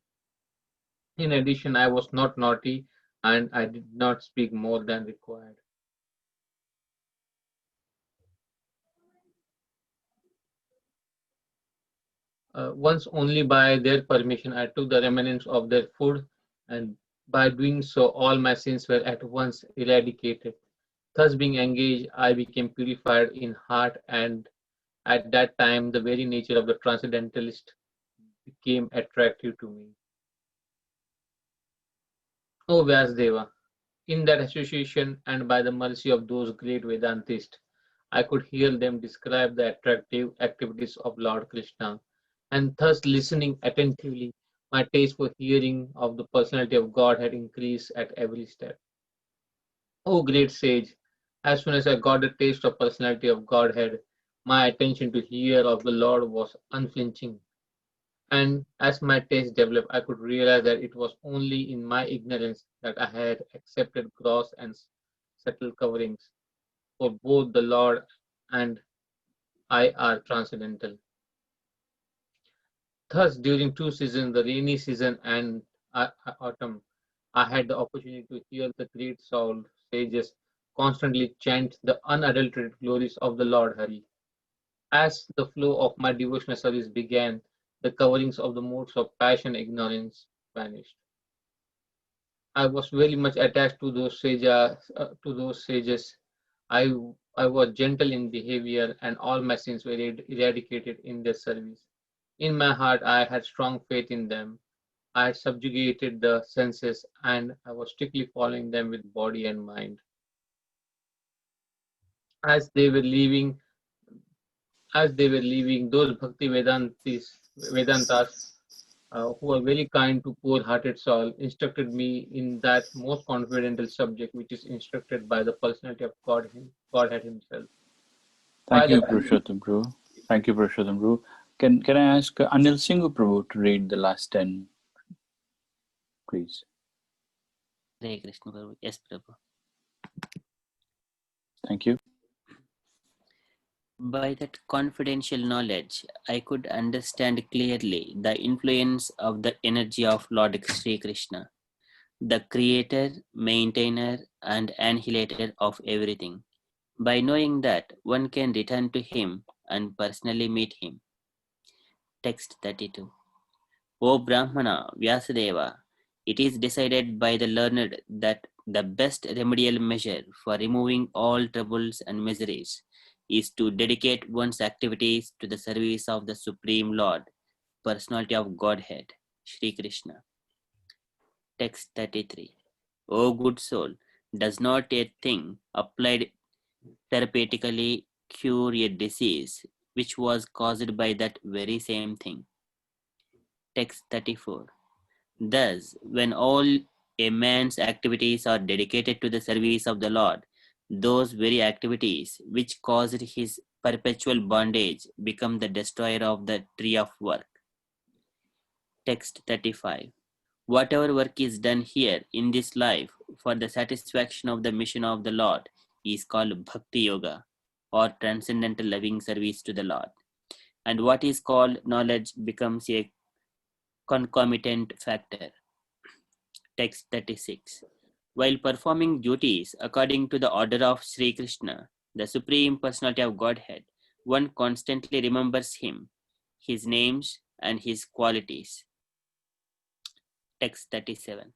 In addition, I was not naughty and I did not speak more than required. Once only by their permission, I took the remnants of their food, and by doing so, all my sins were at once eradicated. Thus, being engaged, I became purified in heart, and at that time, the very nature of the transcendentalist became attractive to me. O Vyasdeva, in that association and by the mercy of those great Vedantists, I could hear them describe the attractive activities of Lord Krishna, and thus listening attentively, my taste for hearing of the personality of God had increased at every step. O great sage, as soon as I got a taste of personality of Godhead, my attention to hear of the Lord was unflinching. And as my taste developed, I could realize that it was only in my ignorance that I had accepted gross and subtle coverings, for both the Lord and I are transcendental. Thus, during 2 seasons, the rainy season and autumn, I had the opportunity to hear the great soul sages constantly chant the unadulterated glories of the Lord Hari. As the flow of my devotional service began, the coverings of the modes of passion and ignorance vanished. I was very much attached to those sages. I, I was gentle in behavior, and all my sins were eradicated in their service. In my heart, I had strong faith in them. I had subjugated the senses, and I was strictly following them with body and mind. As they were leaving, those Bhakti Vedantas, who are very kind to poor-hearted soul, instructed me in that most confidential subject, which is instructed by the personality of Godhead Himself. Thank you, Purushottam Prabhu. Thank you, Purushottam Prabhu. Can I ask Anil Singh Prabhu to read the last 10, please? Hare Krishna Prabhu. Yes, Prabhu. Thank you. By that confidential knowledge, I could understand clearly the influence of the energy of Lord Sri Krishna, the creator, maintainer, and annihilator of everything. By knowing that, one can return to him and personally meet him. Text 32. O Brahmana, Vyasadeva, it is decided by the learned that the best remedial measure for removing all troubles and miseries is to dedicate one's activities to the service of the Supreme Lord, Personality of Godhead, Sri Krishna. Text 33. O good soul, does not a thing applied therapeutically cure a disease which was caused by that very same thing? Text 34. Thus, when all a man's activities are dedicated to the service of the Lord, those very activities which caused his perpetual bondage become the destroyer of the tree of work. Text 35. Whatever work is done here in this life for the satisfaction of the mission of the Lord is called Bhakti Yoga, or transcendental loving service to the Lord. And what is called knowledge becomes a concomitant factor. Text 36. While performing duties according to the order of Sri Krishna, the Supreme Personality of Godhead, one constantly remembers him, his names, and his qualities. Text 37.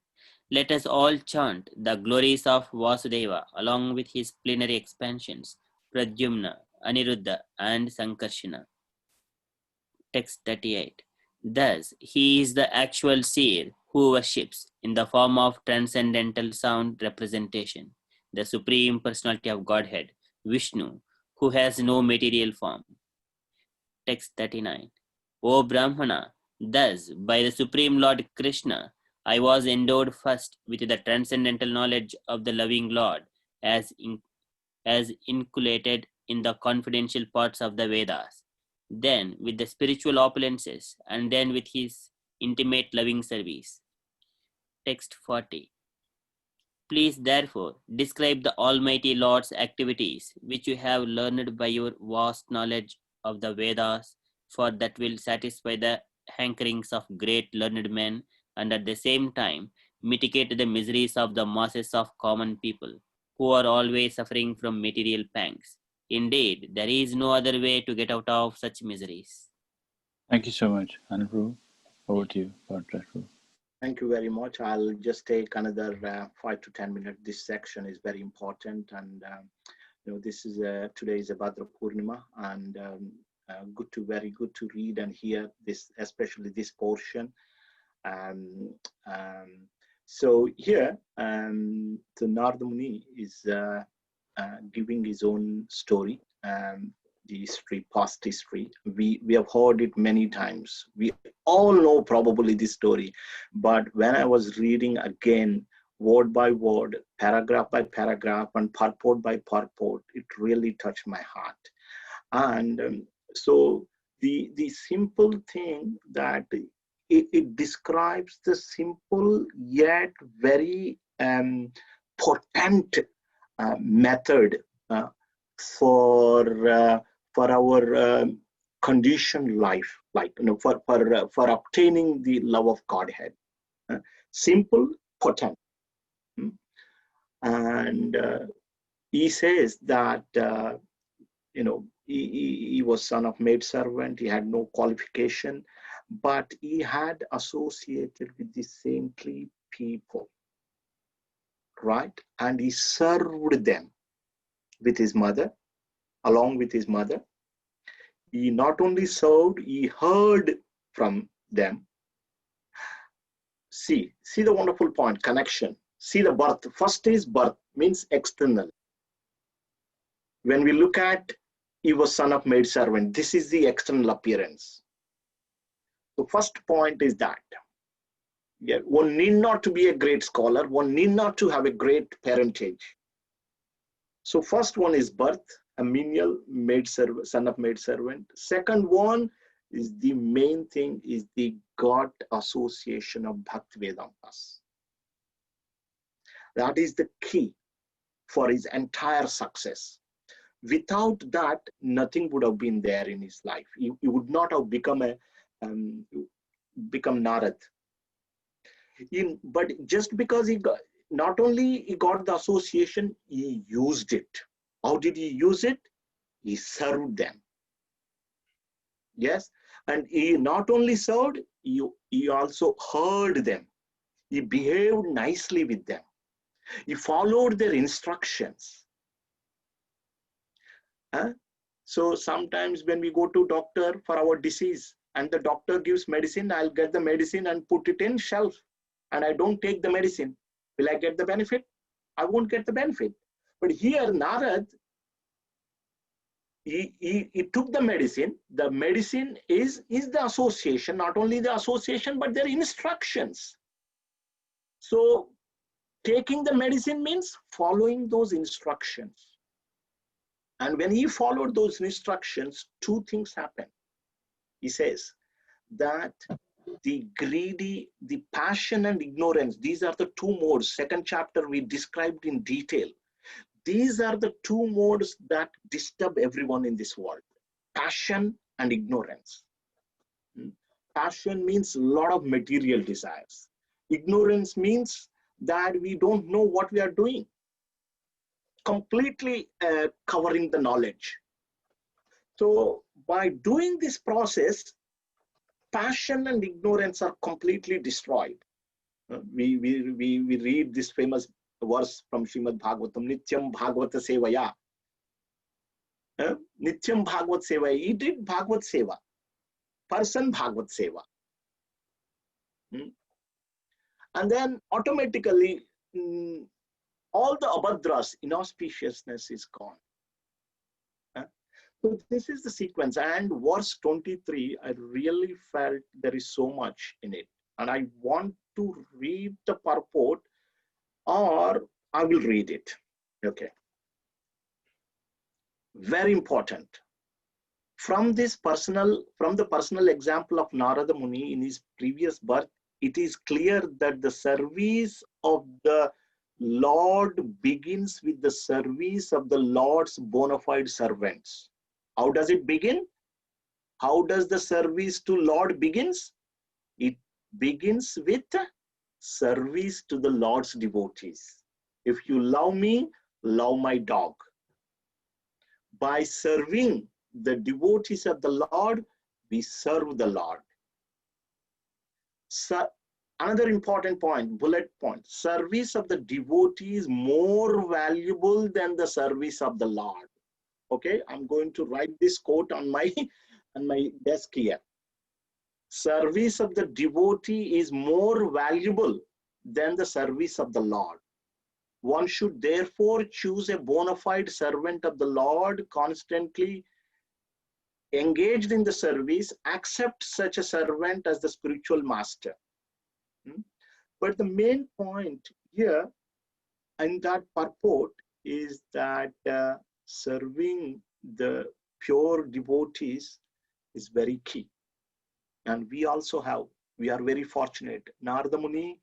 Let us all chant the glories of Vasudeva along with his plenary expansions, Pradyumna, Aniruddha, and Sankarshana. Text 38. Thus, he is the actual seer who worships in the form of transcendental sound representation, the Supreme Personality of Godhead, Vishnu, who has no material form. Text 39. O Brahmana, thus, by the Supreme Lord Krishna, I was endowed first with the transcendental knowledge of the loving Lord, as as inculcated in the confidential parts of the Vedas, then with the spiritual opulences, and then with his intimate loving service. Text 40. Please therefore describe the Almighty Lord's activities which you have learned by your vast knowledge of the Vedas, for that will satisfy the hankerings of great learned men and at the same time mitigate the miseries of the masses of common people who are always suffering from material pangs. Indeed, there is no other way to get out of such miseries. Thank you so much, Anupru. Over to you, Bhadrapru. Thank you very much. I'll just take another 5 to 10 minutes. This section is very important, and this is today is a Bhadra Purnima, and very good to read and hear this, especially this portion. So here, the Narada Muni is giving his own story, the history, past history. We have heard it many times. We all know probably this story, but when I was reading again, word by word, paragraph by paragraph, and purport by purport, it really touched my heart. And so the simple thing that it describes the simple yet very potent method for our conditioned life, like for obtaining the love of Godhead. Simple, potent. And he says that he was son of maidservant. He had no qualification, but he had associated with the saintly people, right? And he served them with his mother, along with his mother. He not only served, he heard from them. See the wonderful point, connection. See the birth. First is birth, means external. When we look at he was son of maidservant, this is the external appearance. The first point is that one need not to be a great scholar, one need not to have a great parentage. So first one is birth, a menial maidservant, son of maidservant. Second one is the main thing, is the God association of Bhakti Vedantas. That is the key for his entire success. Without that, nothing would have been there in his life. He would not have become Narad. But just because not only he got the association, he used it. How did he use it? He served them. Yes, and he not only served, he also heard them. He behaved nicely with them. He followed their instructions. So sometimes when we go to doctor for our disease and the doctor gives medicine, I'll get the medicine and put it in shelf, and I don't take the medicine. Will I get the benefit? I won't get the benefit. But here Narad, he took the medicine. The medicine is the association, not only the association, but their instructions. So taking the medicine means following those instructions. And when he followed those instructions, two things happened. He says that the greedy, the passion and ignorance, these are the two modes. Second chapter we described in detail. These are the two modes that disturb everyone in this world. Passion and ignorance. Passion means a lot of material desires. Ignorance means that we don't know what we are doing. Completely covering the knowledge. So by doing this process, passion and ignorance are completely destroyed. We read this famous verse from Srimad Bhagavatam, Nityam Bhagavata Sevaya. Nityam Bhagavat Sevaya. He did Bhagavat Seva. Person Bhagavat Seva. And then automatically, all the abhadras, inauspiciousness is gone. So this is the sequence. And verse 23, I really felt there is so much in it. And I want to read the purport, or I will read it. Okay. Very important. From the personal example of Narada Muni in his previous birth, it is clear that the service of the Lord begins with the service of the Lord's bona fide servants. How does it begin? How does the service to Lord begins? It begins with service to the Lord's devotees. If you love me, love my dog. By serving the devotees of the Lord, we serve the Lord. So, another important point, bullet point, service of the devotee is more valuable than the service of the Lord. Okay, I'm going to write this quote on my desk here. Service of the devotee is more valuable than the service of the Lord. One should therefore choose a bona fide servant of the Lord, constantly engaged in the service, accept such a servant as the spiritual master. But the main point here in that purport is that serving the pure devotees is very key. And we are very fortunate. Narada Muni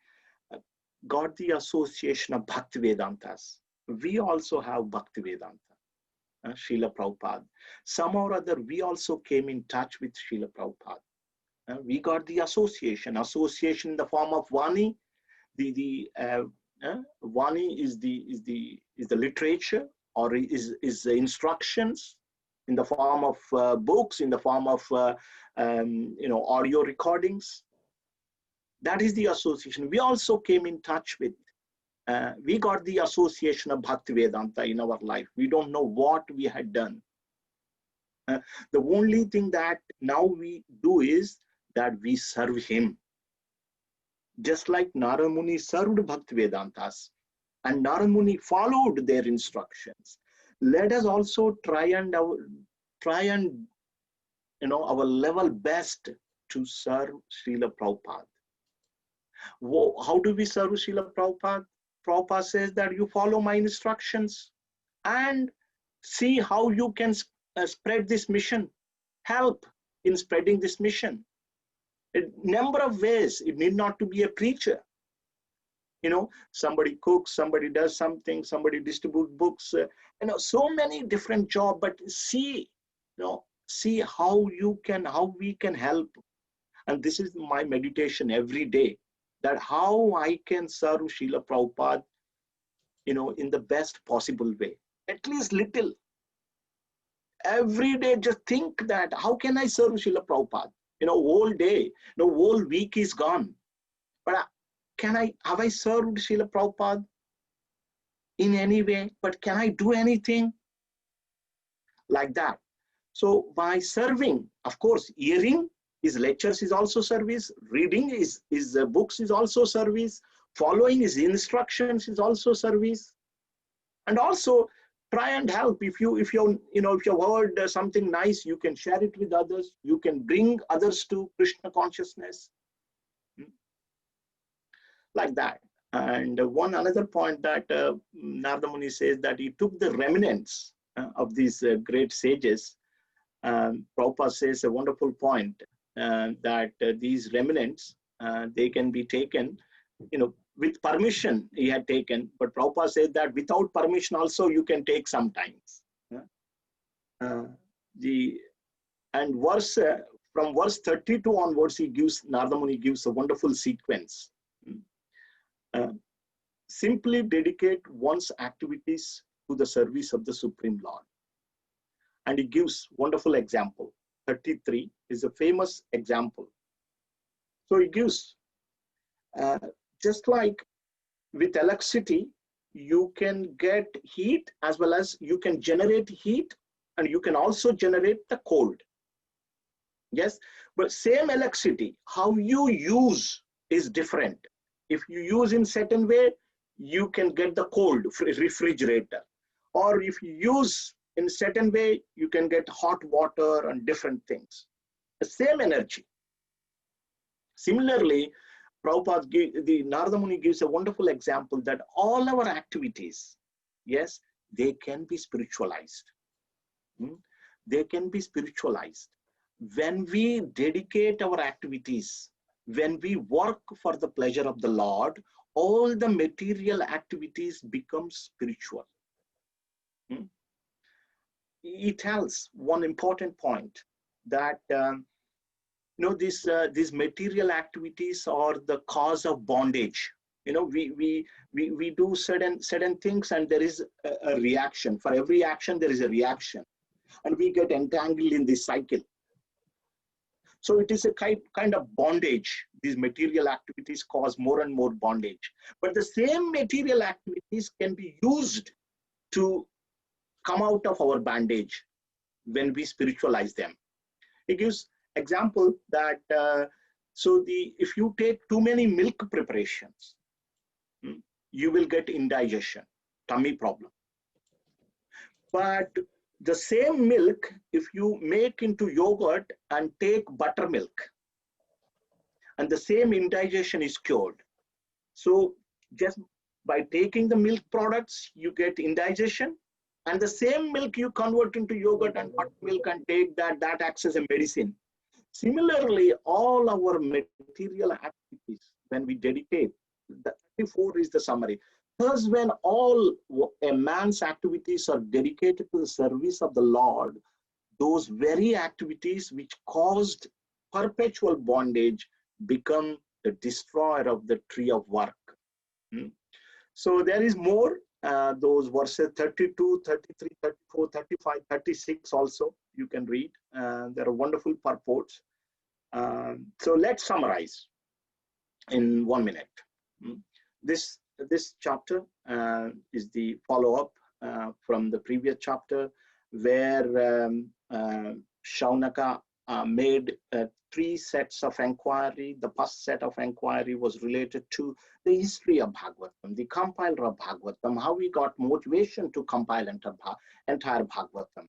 got the association of Bhakti Vedantas. We also have Bhakti Vedanta. Srila Prabhupada. Somehow or other, we also came in touch with Srila Prabhupada. We got the association in the form of Vani. The Vani is the literature, or is the instructions in the form of books, in the form of audio recordings. That is the association. We also came in touch with. We got the association of Bhakti Vedanta in our life. We don't know what we had done. The only thing that now we do is that we serve him. Just like Narada Muni served Bhakti Vedantas, and Narada Muni followed their instructions. Let us also try and our level best to serve Srila Prabhupada. How do we serve Srila Prabhupada? Prabhupada says that you follow my instructions and see how you can spread this mission. Help in spreading this mission. A number of ways. It need not to be a preacher. Somebody cooks, somebody does something, somebody distributes books. So many different jobs. But see how we can help. And this is my meditation every day. That how I can serve Srila Prabhupada, in the best possible way. At least little. Every day, just think that how can I serve Srila Prabhupada? Whole day, whole week is gone. But have I served Srila Prabhupada in any way? But can I do anything like that? So by serving, of course, hearing his lectures is also service. Reading his books is also service. Following his instructions is also service. And also try and help. If you've heard something nice, you can share it with others. You can bring others to Krishna consciousness. Like that. And another point that Narada Muni says that he took the remnants of these great sages. Prabhupada says a wonderful point. That these remnants, they can be taken, with permission he had taken, but Prabhupada said that without permission also you can take sometimes. From verse 32 onwards, Narada Muni gives a wonderful sequence. Simply dedicate one's activities to the service of the Supreme Lord. And he gives wonderful example. 33 is a famous example. So it gives, just like with electricity, you can get heat as well as you can generate heat, and you can also generate the cold. Yes, but same electricity, how you use is different. If you use in certain way, you can get the cold refrigerator. Or if you use in a certain way, you can get hot water and different things. The same energy. Similarly, the Narada Muni gives a wonderful example that all our activities, yes, they can be spiritualized. they can be spiritualized. When we dedicate our activities, when we work for the pleasure of the Lord, all the material activities become spiritual. It tells one important point that these material activities are the cause of bondage. We do certain things, and there is a reaction. For every action, there is a reaction, and we get entangled in this cycle. So it is a kind of bondage. These material activities cause more and more bondage. But the same material activities can be used to come out of our bondage when we spiritualize them. It gives example that if you take too many milk preparations, you will get indigestion, tummy problem. But the same milk, if you make into yogurt and take buttermilk, and the same indigestion is cured. So just by taking the milk products, you get indigestion, and the same milk you convert into yogurt and buttermilk and take that acts as a medicine. Similarly, all our material activities, when we dedicate, the 34 is the summary. Thus, when all a man's activities are dedicated to the service of the Lord, those very activities which caused perpetual bondage become the destroyer of the tree of work. So there is more, those verses 32, 33, 34, 35, 36 also you can read. There are wonderful purports. So let's summarize in 1 minute. This chapter is the follow-up from the previous chapter, where Shaunaka made 3 sets of inquiry. The first set of inquiry was related to the history of Bhagavatam, the compiler of Bhagavatam, how we got motivation to compile entire Bhagavatam.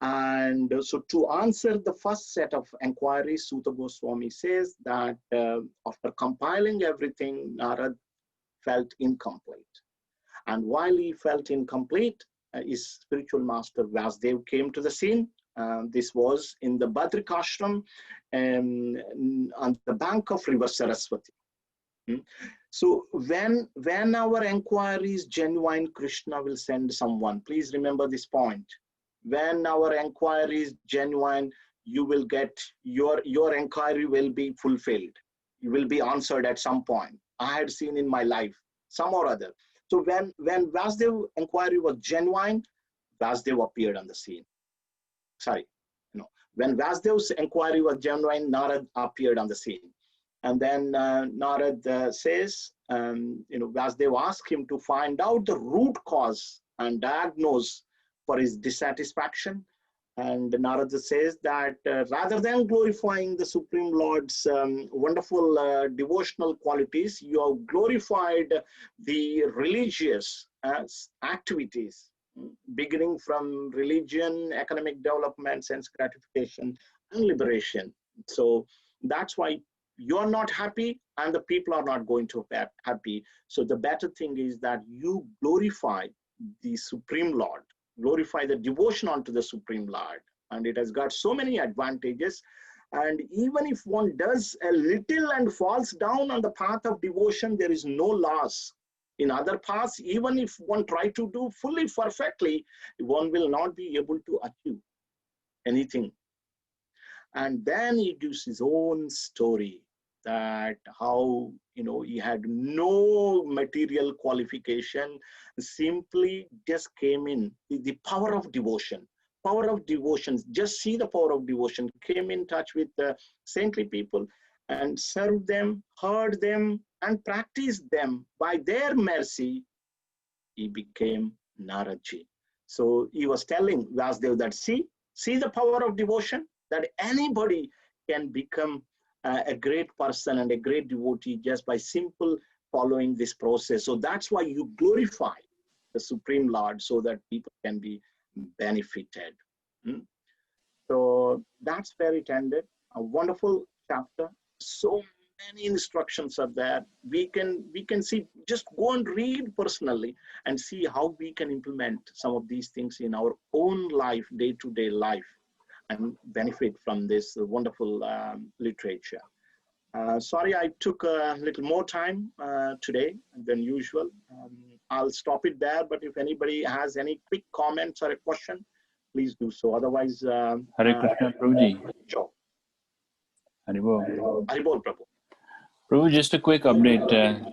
And so to answer the first set of inquiries, Sutta Goswami says that after compiling everything, Narad felt incomplete. And while he felt incomplete, his spiritual master Vasudev came to the scene. This was in the Badrikashram on the bank of river Saraswati. So when our inquiry is genuine, Krishna will send someone. Please remember this point. When our inquiry is genuine, you will get your inquiry will be fulfilled. You will be answered at some point. I had seen in my life, some or other. So when Vasudev's inquiry was genuine, Vasudev appeared on the scene. When Vasudev's inquiry was genuine, Narad appeared on the scene. And then Narad says, Vasudev asked him to find out the root cause and diagnose for his dissatisfaction. And Narada says that rather than glorifying the Supreme Lord's wonderful devotional qualities, you have glorified the religious activities, beginning from religion, economic development, sense gratification, and liberation. So that's why you're not happy and the people are not going to be happy. So the better thing is that you glorify the Supreme Lord, glorify the devotion unto the Supreme Lord. And it has got so many advantages. And even if one does a little and falls down on the path of devotion, there is no loss. In other paths, even if one try to do fully perfectly, one will not be able to achieve anything. And then he gives his own story that how he had no material qualification, simply just came in. The power of devotion, just see the power of devotion, came in touch with the saintly people and served them, heard them, and practiced them. By their mercy, he became Naradji. So he was telling Vasudev that see the power of devotion, that anybody can become a great person and a great devotee just by simple following this process. So that's why you glorify the Supreme Lord, so that people can be benefited. So that's very tender, a wonderful chapter. So many instructions are there. We can see, just go and read personally and see how we can implement some of these things in our own life, day-to-day life, and benefit from this wonderful literature. Sorry, I took a little more time today than usual. I'll stop it there, but if anybody has any quick comments or a question, please do so. Otherwise, Hare Krishna, Prabhuji. sure. Haribol. Haribol, Prabhu. Prabhu, just a quick update.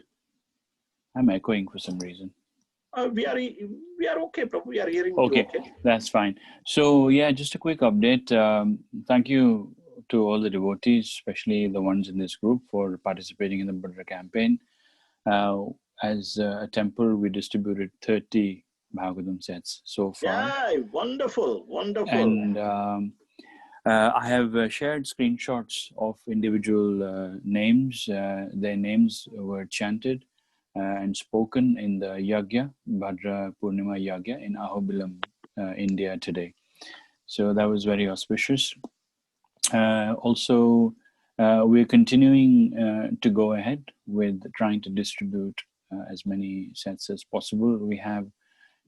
I'm echoing for some reason. We are okay, Prabhu. We are hearing you Okay, that's fine. So yeah, just a quick update. Thank you to all the devotees, especially the ones in this group, for participating in the Buddha campaign. As a temple, we distributed 30 Bhagavatam sets so far. Yeah, wonderful, wonderful. And I have shared screenshots of individual names. Their names were chanted and spoken in the Yagya, Bhadra Purnima Yagya in Ahobilam, India today. So that was very auspicious. Also, we're continuing to go ahead with trying to distribute as many sets as possible. We have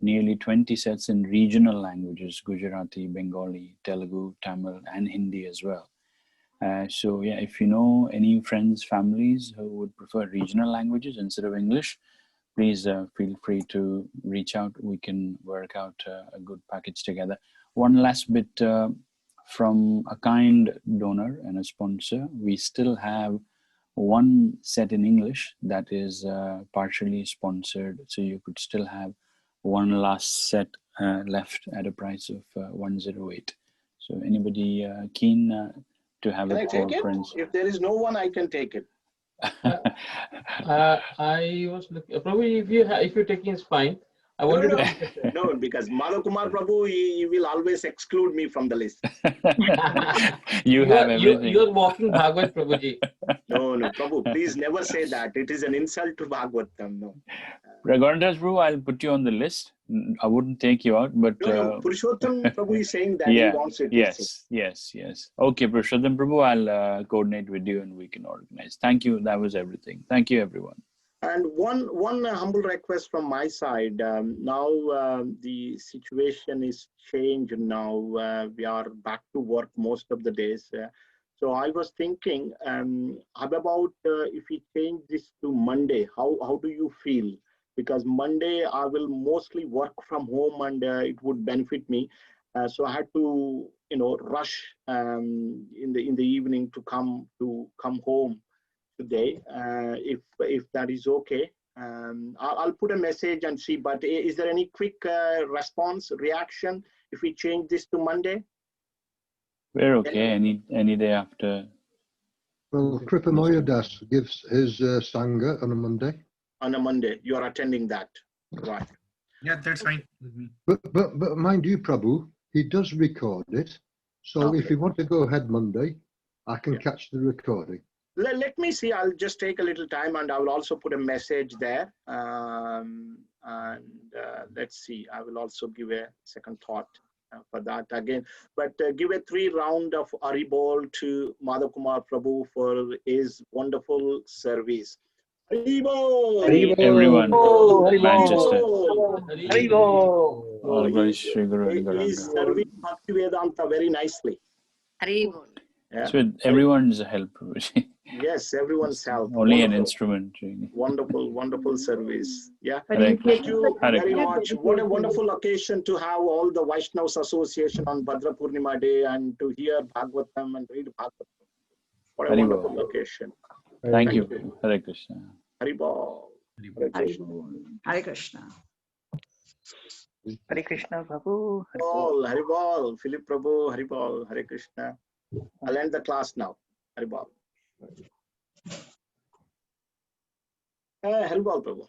nearly 20 sets in regional languages, Gujarati, Bengali, Telugu, Tamil, and Hindi as well. So yeah, if you know any friends, families who would prefer regional languages instead of English, please feel free to reach out. We can work out a good package together. One last bit from a kind donor and a sponsor, we still have one set in English that is partially sponsored. So you could still have one last set left at a price of 108. So anybody keen to have Can it I take for it? friends? If there is no one, I can take it. I was looking, probably if you're taking it's fine. I wanted to no, because Madhav Kumar Prabhu, he will always exclude me from the list. You have everything. You're walking Bhagavad, Prabhuji. No, Prabhu, please never say that. It is an insult to Bhagavatam. No. Raghunath Prabhu, I'll put you on the list. I wouldn't take you out, but No, Purushottam Prabhu is saying that yeah, he wants it. yes. Okay, Purushottam Prabhu, I'll coordinate with you and we can organize. Thank you. That was everything. Thank you, everyone. And one humble request from my side. Now the situation is changed. Now we are back to work most of the days. So I was thinking, how about if we change this to Monday? How do you feel? Because Monday I will mostly work from home, and it would benefit me. So I had to, rush in the evening to come home today. If that is okay, I'll put a message and see. But is there any quick reaction if we change this to Monday? We're okay. Any day after. Well, Kripamoya Das gives his Sangha on a Monday. On a Monday, you are attending that, right? Yeah, that's fine with me. But mind you, Prabhu, he does record it. So Okay. if you want to go ahead Monday, I can catch the recording. Let me see. I'll just take a little time, and I will also put a message there. Let's see. I will also give a second thought for that again. But give a 3 round of Haribol to Madhav Kumar Prabhu for his wonderful service. Haribol! Everyone, Manchester. Haribol! All glory Shri Guru and He's Gauranga. serving Bhaktivedanta very nicely. Haribol. Yeah. It's with everyone's help. Yes, everyone's help. Only Wonderful. an instrument. Really. Wonderful service. Yeah. Hare Thank you Hare very Krishna. much. What a wonderful occasion to have all the Vaishnavas Association on Bhadra Purnima Day and to hear Bhagavatam and read Bhagavatam. What a Haribol. wonderful occasion. Thank you. Hare Krishna. Haribol. Hare Krishna. Hare Krishna. Hare Krishna, Prabhu. Haribol, Haribol, Philip Prabhu, Haribol, Hare Krishna. I'll end the class now. Haribol. Haribol Prabhu.